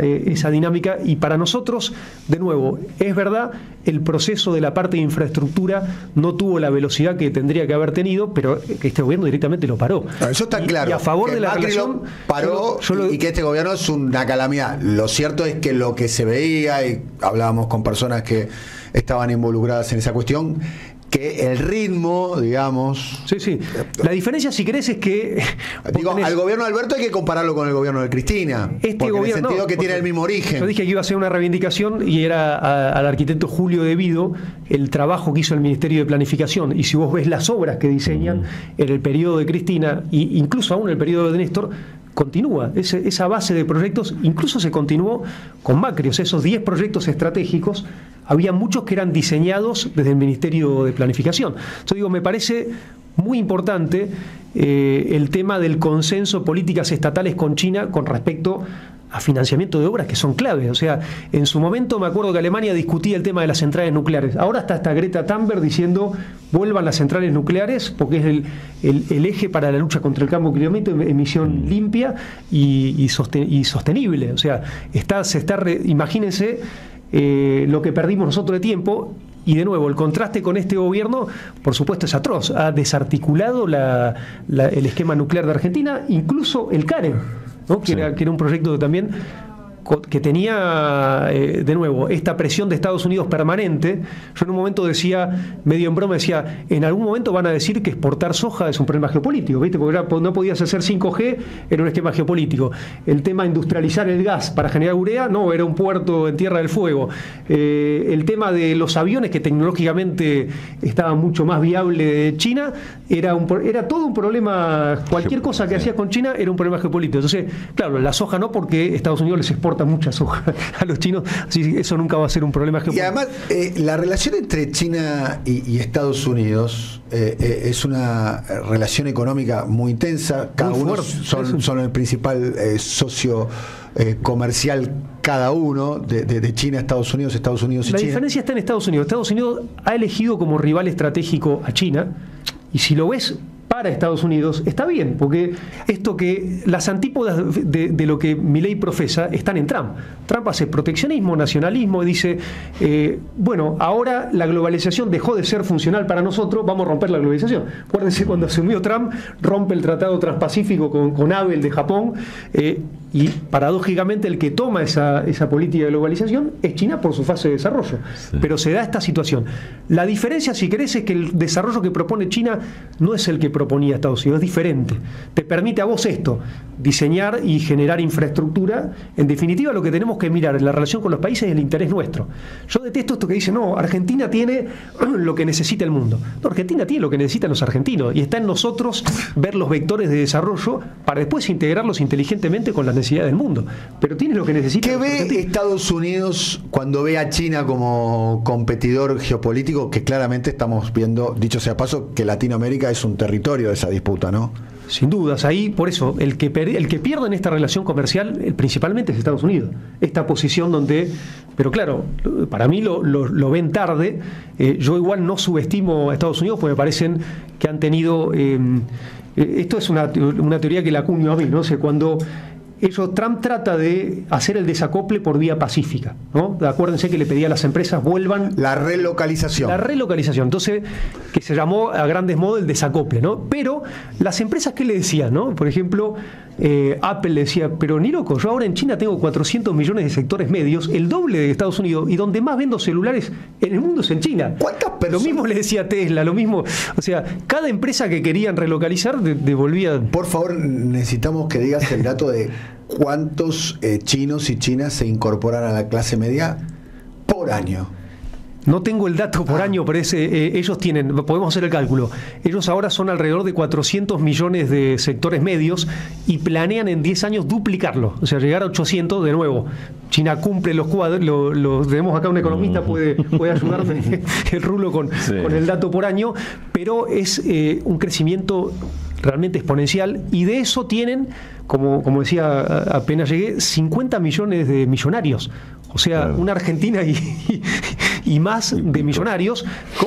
dinámica. Y para nosotros, de nuevo, es verdad, el proceso de la parte de infraestructura no tuvo la velocidad que tendría que haber tenido, pero que este gobierno directamente lo paró. Eso está claro. Y a favor que de la Macri relación paró, y que este gobierno es una calamidad. Lo cierto es que lo que se veía, y hablábamos con personas que estaban involucradas en esa cuestión, que el ritmo, digamos... Sí. La diferencia, si querés, es que... Digo, al gobierno de Alberto hay que compararlo con el gobierno de Cristina. Porque gobierno, en el sentido que tiene el mismo origen. Yo dije que iba a ser una reivindicación, y era al arquitecto Julio Devido el trabajo que hizo el Ministerio de Planificación. Y si vos ves las obras que diseñan en el periodo de Cristina, e incluso aún en el periodo de Néstor, continúa. Esa base de proyectos incluso se continuó con Macri. O sea, esos 10 proyectos estratégicos, había muchos que eran diseñados desde el Ministerio de Planificación. Yo digo, me parece muy importante el tema del consenso, políticas estatales con China con respecto a financiamiento de obras que son claves. O sea, en su momento me acuerdo que Alemania discutía el tema de las centrales nucleares. Ahora está hasta Greta Thunberg diciendo vuelvan las centrales nucleares, porque es el eje para la lucha contra el cambio climático, emisión limpia y sostenible. O sea, imagínense lo que perdimos nosotros de tiempo. Y de nuevo, el contraste con este gobierno, por supuesto, es atroz. Ha desarticulado el esquema nuclear de Argentina, incluso el CAREN, ¿no? que era un proyecto que también que tenía, de nuevo, esta presión de Estados Unidos permanente. Yo en un momento decía, medio en broma, decía, en algún momento van a decir que exportar soja es un problema geopolítico, ¿viste? Porque no podías hacer 5G, era un esquema geopolítico. El tema de industrializar el gas para generar urea, no, era un puerto en Tierra del Fuego. El tema de los aviones, que tecnológicamente estaba mucho más viable de China, era todo un problema. Cualquier cosa que hacías con China era un problema geopolítico. Entonces, claro, la soja no, porque Estados Unidos les exporta mucha soja a los chinos, así que eso nunca va a ser un problema geopolítico. Y además, la relación entre China y Estados Unidos es una relación económica muy intensa. Cada uno son el principal socio comercial, cada uno, de China a Estados Unidos y China. La diferencia está en Estados Unidos. Estados Unidos ha elegido como rival estratégico a China, y si lo ves para Estados Unidos, está bien, porque las antípodas de lo que Milei profesa están en Trump. Trump hace proteccionismo, nacionalismo, y dice, bueno, ahora la globalización dejó de ser funcional para nosotros, vamos a romper la globalización. Acuérdense cuando asumió Trump, rompe el Tratado Transpacífico con Abel de Japón, Y paradójicamente el que toma esa política de globalización es China por su fase de desarrollo. Sí. Pero se da esta situación. La diferencia, si querés, es que el desarrollo que propone China no es el que proponía Estados Unidos, es diferente. Te permite a vos esto, diseñar y generar infraestructura. En definitiva, lo que tenemos que mirar en la relación con los países es el interés nuestro. Yo detesto esto que dice, no, Argentina tiene lo que necesita el mundo. No, Argentina tiene lo que necesitan los argentinos y está en nosotros ver los vectores de desarrollo para después integrarlos inteligentemente con las necesidades del mundo, pero tiene lo que necesita. ¿Qué ve Estados Unidos cuando ve a China como competidor geopolítico? Que claramente estamos viendo, dicho sea paso, que Latinoamérica es un territorio de esa disputa, ¿no? Sin dudas, ahí por eso el que pierde en esta relación comercial principalmente es Estados Unidos. Esta posición donde, pero claro, para mí lo ven tarde. Yo igual no subestimo a Estados Unidos porque me parecen que han tenido esto es una teoría que la acuño a mí, ¿no? O sea, cuando Trump trata de hacer el desacople por vía pacífica, ¿no? Acuérdense que le pedía a las empresas vuelvan. La relocalización. Entonces, que se llamó a grandes modos el desacople, ¿no? Pero las empresas, ¿qué le decían, no? Por ejemplo, Apple le decía, pero ni loco, yo ahora en China tengo 400 millones de sectores medios, el doble de Estados Unidos, y donde más vendo celulares en el mundo es en China. ¿Cuántas personas? Lo mismo le decía Tesla, lo mismo. O sea, cada empresa que querían relocalizar devolvía. Por favor, necesitamos que digas el dato de cuántos chinos y chinas se incorporan a la clase media por año. No tengo el dato por año, pero ellos tienen, podemos hacer el cálculo. Ellos ahora son alrededor de 400 millones de sectores medios y planean en 10 años duplicarlo, o sea, llegar a 800 de nuevo. China cumple los cuadros, tenemos acá un economista, puede ayudarme el Rulo con el dato por año, pero es un crecimiento realmente exponencial, y de eso tienen, como decía apenas llegué, 50 millones de millonarios. O sea, claro, una Argentina y más de millonarios.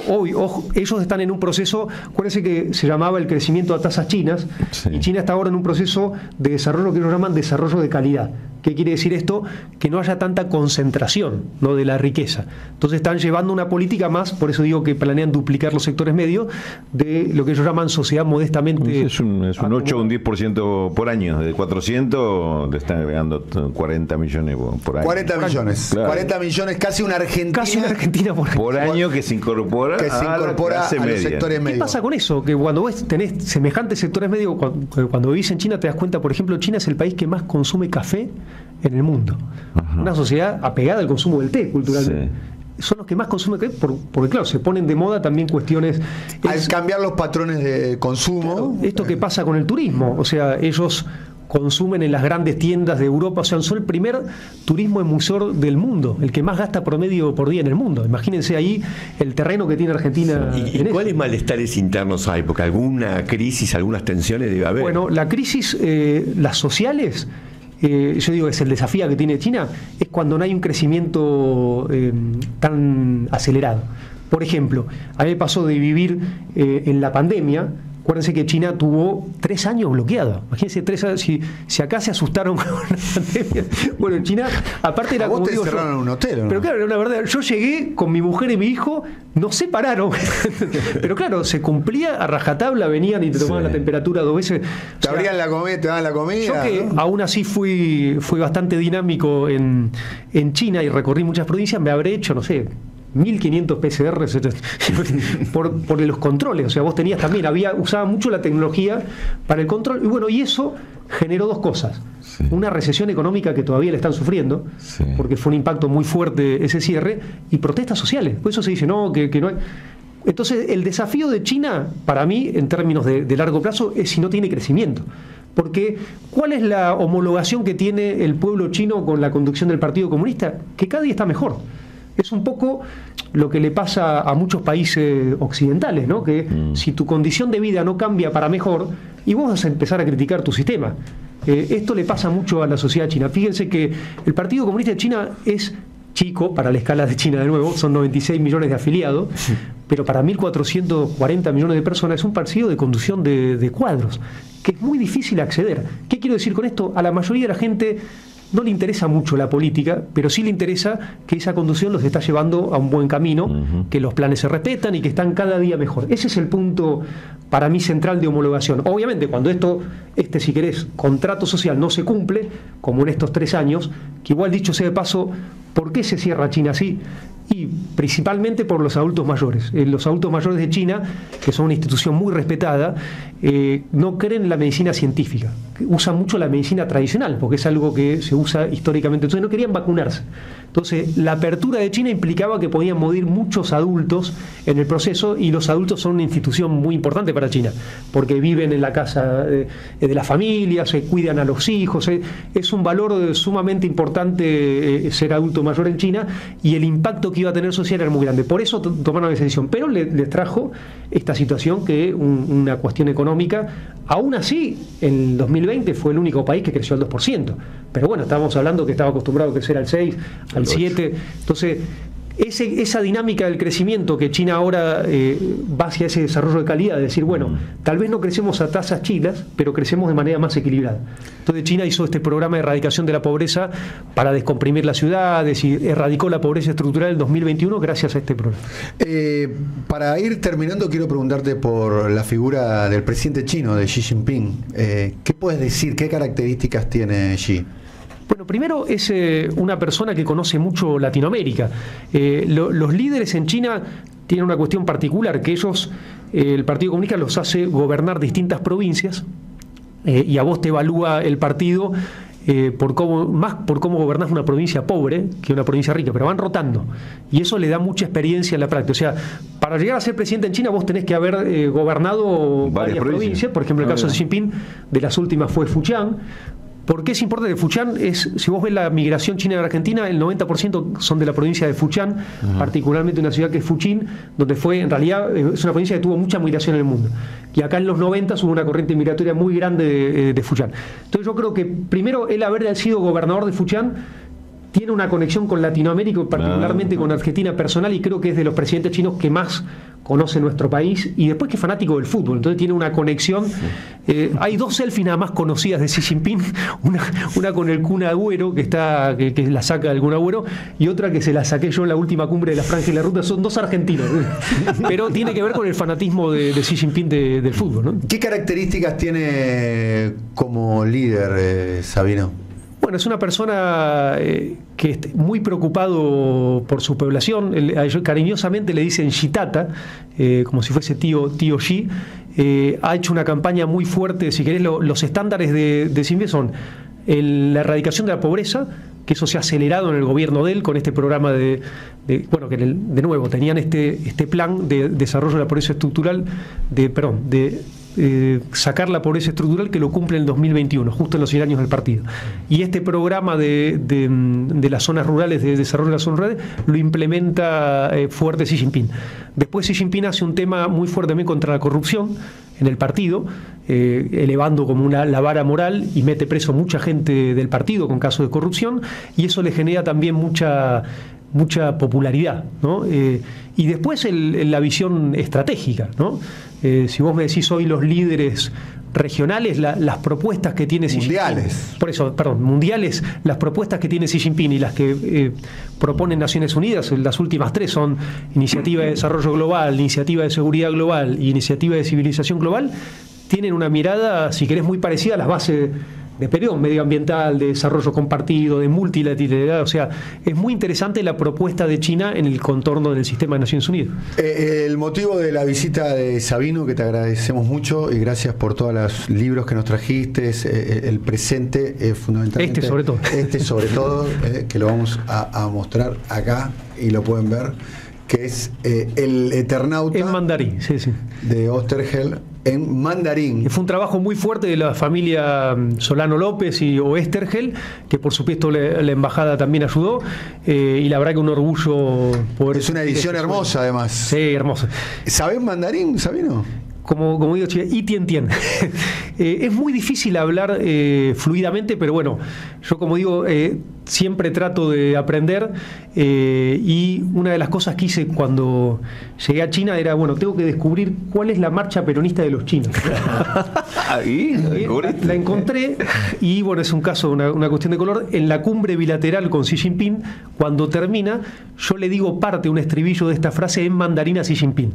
Hoy, ellos están en un proceso, acuérdense que se llamaba el crecimiento a tasas chinas, y China está ahora en un proceso de desarrollo que ellos llaman desarrollo de calidad. ¿Qué quiere decir esto? Que no haya tanta concentración, ¿no?, de la riqueza. Entonces están llevando una política más, por eso digo que planean duplicar los sectores medios, de lo que ellos llaman sociedad modestamente. Es un 8 o un 10% por año. De 400 le están agregando 40 millones por año. 40 millones. Claro. 40 millones, casi una Argentina por año que se incorpora a los sectores medios. ¿Qué pasa con eso? Que cuando vos tenés semejantes sectores medios, cuando vivís en China te das cuenta, por ejemplo, China es el país que más consume café en el mundo. Ajá. Una sociedad apegada al consumo del té, culturalmente. Sí. Son los que más consumen té, porque claro, se ponen de moda también cuestiones. Al cambiar los patrones de consumo. Claro, esto que pasa con el turismo, o sea, ellos consumen en las grandes tiendas de Europa, o sea, son el primer turismo emisor del mundo, el que más gasta promedio por día en el mundo. Imagínense ahí el terreno que tiene Argentina. ¿Y cuáles malestares internos hay? Porque alguna crisis, algunas tensiones debe haber. Bueno, la crisis, las sociales, yo digo que es el desafío que tiene China, es cuando no hay un crecimiento tan acelerado. Por ejemplo, a mí me pasó de vivir en la pandemia. Acuérdense que China tuvo 3 años bloqueado. Imagínense 3 años, si acá se asustaron con la pandemia. Bueno, en China, aparte era como digo, cerraron un hotel, ¿no? Pero claro, la verdad, yo llegué con mi mujer y mi hijo, nos separaron. Pero claro, se cumplía a rajatabla, venían y te tomaban la temperatura 2 veces. Te abrían la comida, te daban la comida. Yo que aún así fui bastante dinámico en China y recorrí muchas provincias, me habré hecho, no sé, 1500 PCR por los controles. O sea, vos tenías también, usaba mucho la tecnología para el control, y bueno, y eso generó 2 cosas. Sí. Una recesión económica que todavía le están sufriendo, sí, porque fue un impacto muy fuerte ese cierre, y protestas sociales. Por eso se dice, no, que no hay. Entonces, el desafío de China, para mí, en términos de largo plazo, es si no tiene crecimiento. Porque, ¿cuál es la homologación que tiene el pueblo chino con la conducción del Partido Comunista? Que cada día está mejor. Es un poco lo que le pasa a muchos países occidentales, ¿no? Que si tu condición de vida no cambia para mejor, y vos vas a empezar a criticar tu sistema. Esto le pasa mucho a la sociedad china. Fíjense que el Partido Comunista de China es chico para la escala de China, de nuevo, son 96 millones de afiliados, pero para 1.440 millones de personas es un partido de conducción de cuadros, que es muy difícil acceder. ¿Qué quiero decir con esto? A la mayoría de la gente no le interesa mucho la política, pero sí le interesa que esa conducción los está llevando a un buen camino, que los planes se respetan y que están cada día mejor. Ese es el punto para mí central de homologación. Obviamente, cuando si querés, contrato social no se cumple, como en estos 3 años, que igual dicho sea de paso, ¿por qué se cierra China así? Y principalmente por los adultos mayores. Los adultos mayores de China, que son una institución muy respetada, no creen en la medicina científica. Usan mucho la medicina tradicional, porque es algo que se usa históricamente. Entonces no querían vacunarse. Entonces la apertura de China implicaba que podían morir muchos adultos en el proceso, y los adultos son una institución muy importante para China, porque viven en la casa de la familia, se cuidan a los hijos. Es un valor sumamente importante ser adulto mayor en China, y el impacto que iba a tener social era muy grande. Por eso tomaron esa decisión, pero les trajo esta situación, que una cuestión económica. Aún así, en 2020 fue el único país que creció al 2%, pero bueno, estábamos hablando que estaba acostumbrado a crecer al 6, al 7, entonces esa dinámica del crecimiento que China ahora va hacia ese desarrollo de calidad, de decir, bueno, tal vez no crecemos a tasas chinas, pero crecemos de manera más equilibrada. Entonces China hizo este programa de erradicación de la pobreza para descomprimir las ciudades, y erradicó la pobreza estructural en 2021 gracias a este programa. Para ir terminando, quiero preguntarte por la figura del presidente chino, de Xi Jinping. ¿Qué puedes decir? ¿Qué características tiene Xi? Bueno, primero es una persona que conoce mucho Latinoamérica. Los líderes en China tienen una cuestión particular, que ellos, el Partido Comunista los hace gobernar distintas provincias, y a vos te evalúa el partido más por cómo gobernás una provincia pobre que una provincia rica, pero van rotando, y eso le da mucha experiencia en la práctica. O sea, para llegar a ser presidente en China vos tenés que haber gobernado varias provincias. Por ejemplo, el caso de Xi Jinping, de las últimas fue Fujian. ¿Por qué es importante? Fujian si vos ves la migración china en Argentina, el 90% son de la provincia de Fujian, particularmente una ciudad que es Fujian, donde en realidad es una provincia que tuvo mucha migración en el mundo. Y acá en los 90 hubo una corriente migratoria muy grande de Fujian. Entonces yo creo que primero él haber sido gobernador de Fujian tiene una conexión con Latinoamérica, particularmente con Argentina personal, y creo que es de los presidentes chinos que más conoce nuestro país, y después que es fanático del fútbol, entonces tiene una conexión. Hay 2 selfies nada más conocidas de Xi Jinping, una con el Kun Agüero, que la saca del Kun Agüero, y otra que se la saqué yo en la última cumbre de la Franja y la Ruta. Son 2 argentinos, pero tiene que ver con el fanatismo de Xi Jinping del fútbol, ¿no? ¿Qué características tiene como líder, Sabino? Bueno, es una persona que es muy preocupado por su población. Cariñosamente le dicen Xitata, como si fuese tío Xi. Ha hecho una campaña muy fuerte. Si querés, los estándares de Xi Jinping son la erradicación de la pobreza, que eso se ha acelerado en el gobierno de él con este programa que de nuevo tenían este plan de desarrollo de la pobreza estructural, sacar la pobreza estructural, que lo cumple en el 2021, justo en los 100 años del partido. Y este programa de las zonas rurales, de desarrollo de las zonas rurales, lo implementa fuerte Xi Jinping. Después Xi Jinping hace un tema muy fuerte también contra la corrupción en el partido, elevando como la vara moral, y mete preso mucha gente del partido con casos de corrupción, y eso le genera también mucha popularidad, ¿no? Y después la visión estratégica, ¿no? Si vos me decís hoy los líderes regionales, las propuestas que tiene Xi Jinping, mundiales, las propuestas que tiene Xi Jinping y las que proponen Naciones Unidas, las últimas 3 son Iniciativa de Desarrollo Global, Iniciativa de Seguridad Global y Iniciativa de Civilización Global, tienen una mirada, si querés, muy parecida a las bases de medioambiental, de desarrollo compartido, de multilateralidad. O sea, es muy interesante la propuesta de China en el contorno del sistema de Naciones Unidas. El motivo de la visita de Sabino, que te agradecemos mucho, y gracias por todos los libros que nos trajiste, el presente, fundamentalmente. Este sobre todo, que lo vamos a mostrar acá y lo pueden ver, que es El Eternauta. En mandarín, sí. De Oesterheld, en mandarín. Fue un trabajo muy fuerte de la familia Solano López y Oesterheld, que por supuesto la embajada también ayudó, y la verdad que un orgullo poder... Es una edición hermosa, además. Sí, hermosa. ¿Sabés mandarín, Sabino? como digo, y tien. Es muy difícil hablar fluidamente, pero bueno, yo como digo, siempre trato de aprender, y una de las cosas que hice cuando llegué a China era, bueno, tengo que descubrir cuál es la marcha peronista de los chinos. ¿Y la encontré, y bueno, es un caso, una cuestión de color. En la cumbre bilateral con Xi Jinping, cuando termina, yo le digo un estribillo de esta frase en mandarín a Xi Jinping.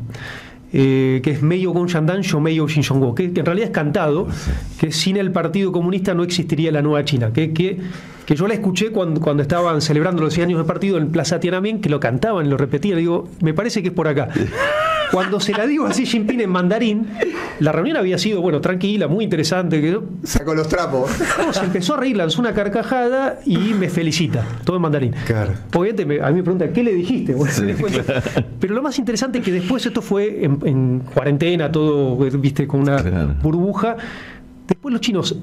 Que es Meiyo Gong Shandan, Shomeiyo Xinshongguo, que en realidad es cantado, que sin el Partido Comunista no existiría la nueva China, que yo la escuché cuando estaban celebrando los 100 años del partido en Plaza Tiananmen, que lo cantaban, lo repetían, y digo, me parece que es por acá. Cuando se la digo a Xi Jinping en mandarín, la reunión había sido, bueno, tranquila, muy interesante. Sacó los trapos. No, se empezó a reír, lanzó una carcajada y me felicita, todo en mandarín. Claro. Porque a mí me pregunta, ¿qué le dijiste? Bueno, sí, claro. Pero lo más interesante es que después esto fue en cuarentena, todo, viste, con una burbuja. Después los chinos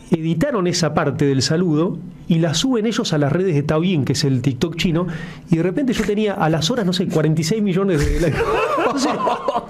editaron esa parte del saludo y la suben ellos a las redes de Taoyin, que es el TikTok chino, y de repente yo tenía a las horas, no sé, 46 millones de likes. Entonces,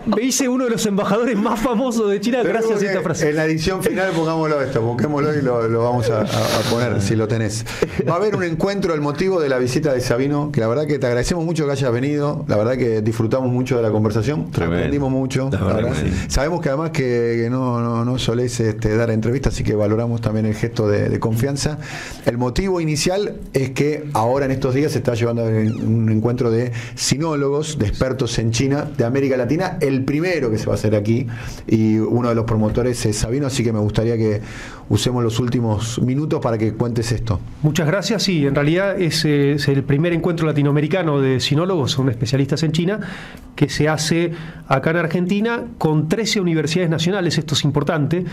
me hice uno de los embajadores más famosos de China gracias a esta frase. En la edición final busquémoslo y lo vamos a poner, si lo tenés. Va a haber un encuentro, el motivo de la visita de Sabino, que la verdad que te agradecemos mucho que hayas venido, la verdad que disfrutamos mucho de la conversación, aprendimos mucho, la verdad. Sabemos que además que no solés dar entrevistas, así que valoramos también el gesto de confianza. El motivo inicial es que ahora en estos días se está llevando un encuentro de sinólogos, de expertos en China, de América Latina, el primero que se va a hacer aquí, y uno de los promotores es Sabino, así que me gustaría que usemos los últimos minutos para que cuentes esto. Muchas gracias. Sí, en realidad es el primer encuentro latinoamericano de sinólogos, son especialistas en China, que se hace acá en Argentina con 13 universidades nacionales, esto es importante,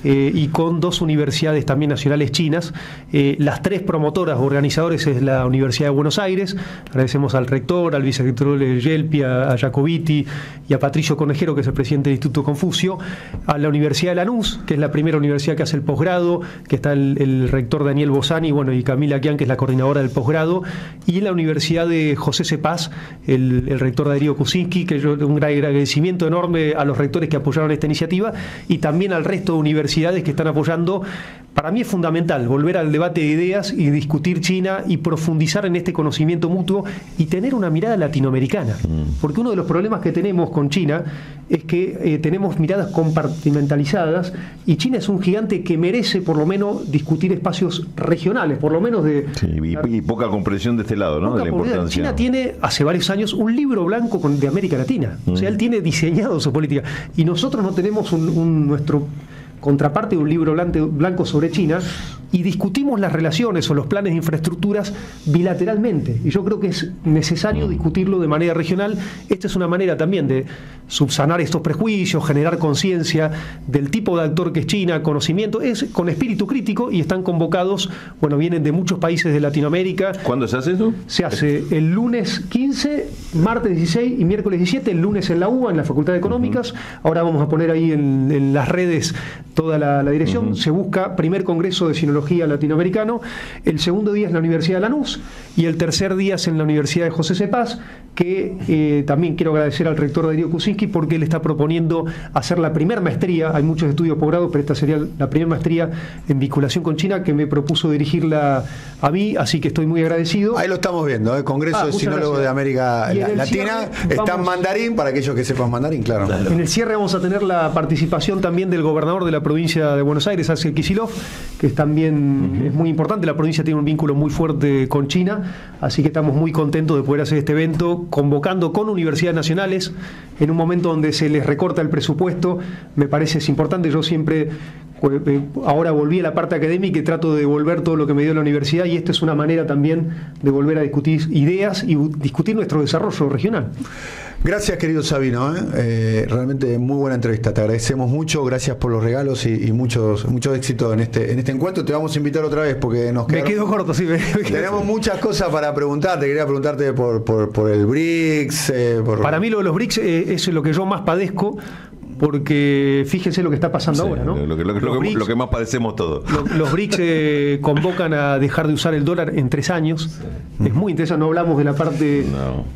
y con 2 universidades también nacionales chinas. Las 3 promotoras, organizadores, es la Universidad de Buenos Aires. Agradecemos al rector, al vicerrector Yelpi, a Jacobiti y a Patricio Conejero, que es el presidente del Instituto Confucio, a la Universidad de Lanús, que es la primera universidad que hace el posgrado, que está el rector Daniel Bosani, bueno, y Camila Kian, que es la coordinadora del posgrado, y la Universidad de José Cepaz, el rector Darío Kuczynski, que yo un gran agradecimiento enorme a los rectores que apoyaron esta iniciativa, y también al resto de universidades que están apoyando. Para mí es fundamental volver al debate de ideas y discutir China y profundizar en este conocimiento mutuo y tener una mirada latinoamericana. Porque uno de los problemas que tenemos con China es que tenemos miradas compartimentalizadas, y China es un gigante que merece por lo menos discutir espacios regionales, por lo menos de... Sí, y poca comprensión de este lado, ¿no? De la importancia. China tiene hace varios años un libro blanco de América Latina. O sea, él tiene diseñado su política. Y nosotros no tenemos nuestro contraparte de un libro blanco sobre China, y discutimos las relaciones o los planes de infraestructuras bilateralmente, y yo creo que es necesario discutirlo de manera regional. Esta es una manera también de subsanar estos prejuicios, generar conciencia del tipo de actor que es China, conocimiento, es con espíritu crítico, y están convocados, bueno, vienen de muchos países de Latinoamérica. ¿Cuándo se hace eso? Se hace el lunes 15, martes 16 y miércoles 17, el lunes en la UBA, en la Facultad de Económicas. Ahora vamos a poner ahí en las redes toda la dirección. Se busca primer congreso de sinología latinoamericano, el segundo día es en la Universidad de Lanús, y el tercer día es en la Universidad de José Cepaz, que también quiero agradecer al rector Darío Kuczynski, porque él está proponiendo hacer la primera maestría. Hay muchos estudios posgrado, pero esta sería la primera maestría en vinculación con China, que me propuso dirigirla a mí, así que estoy muy agradecido. Ahí lo estamos viendo, el Congreso de Sinólogos de América Latina, está en mandarín, para aquellos que sepan mandarín, claro. En el cierre vamos a tener la participación también del gobernador de la provincia de Buenos Aires, Axel Kicillof, que también es muy importante. La provincia tiene un vínculo muy fuerte con China, así que estamos muy contentos de poder hacer este evento, convocando con universidades nacionales en un momento donde se les recorta el presupuesto. Me parece es importante. Yo siempre, ahora volví a la parte académica y trato de devolver todo lo que me dio la universidad, y esta es una manera también de volver a discutir ideas y discutir nuestro desarrollo regional. Gracias, querido Sabino, realmente muy buena entrevista, te agradecemos mucho, gracias por los regalos y mucho éxito en este encuentro. Te vamos a invitar otra vez porque me quedo corto, sí. Tenemos muchas cosas para preguntarte. Quería preguntarte por el BRICS. Para mí lo de los BRICS es lo que yo más padezco, porque fíjense lo que está pasando ahora, ¿no? Lo que más padecemos todos. Los BRICS convocan a dejar de usar el dólar en 3 años. Es muy interesante, no hablamos de la parte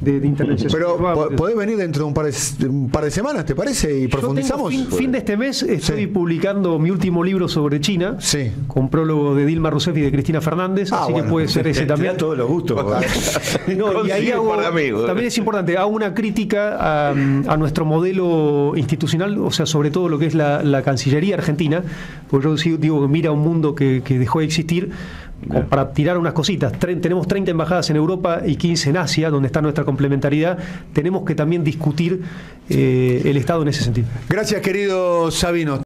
de intervención. Pero podés venir dentro de un par de semanas, ¿te parece? Y profundizamos. Fin de este mes estoy publicando mi último libro sobre China, con prólogo de Dilma Rousseff y de Cristina Fernández, así que puede ser ese también. Todos los gustos. Y ahí también es importante, hago una crítica a nuestro modelo institucional, o sea, sobre todo lo que es la Cancillería argentina, porque yo digo que mira un mundo que dejó de existir. Para tirar unas cositas, tenemos 30 embajadas en Europa y 15 en Asia, donde está nuestra complementariedad. Tenemos que también discutir el Estado en ese sentido. Gracias, querido Sabino.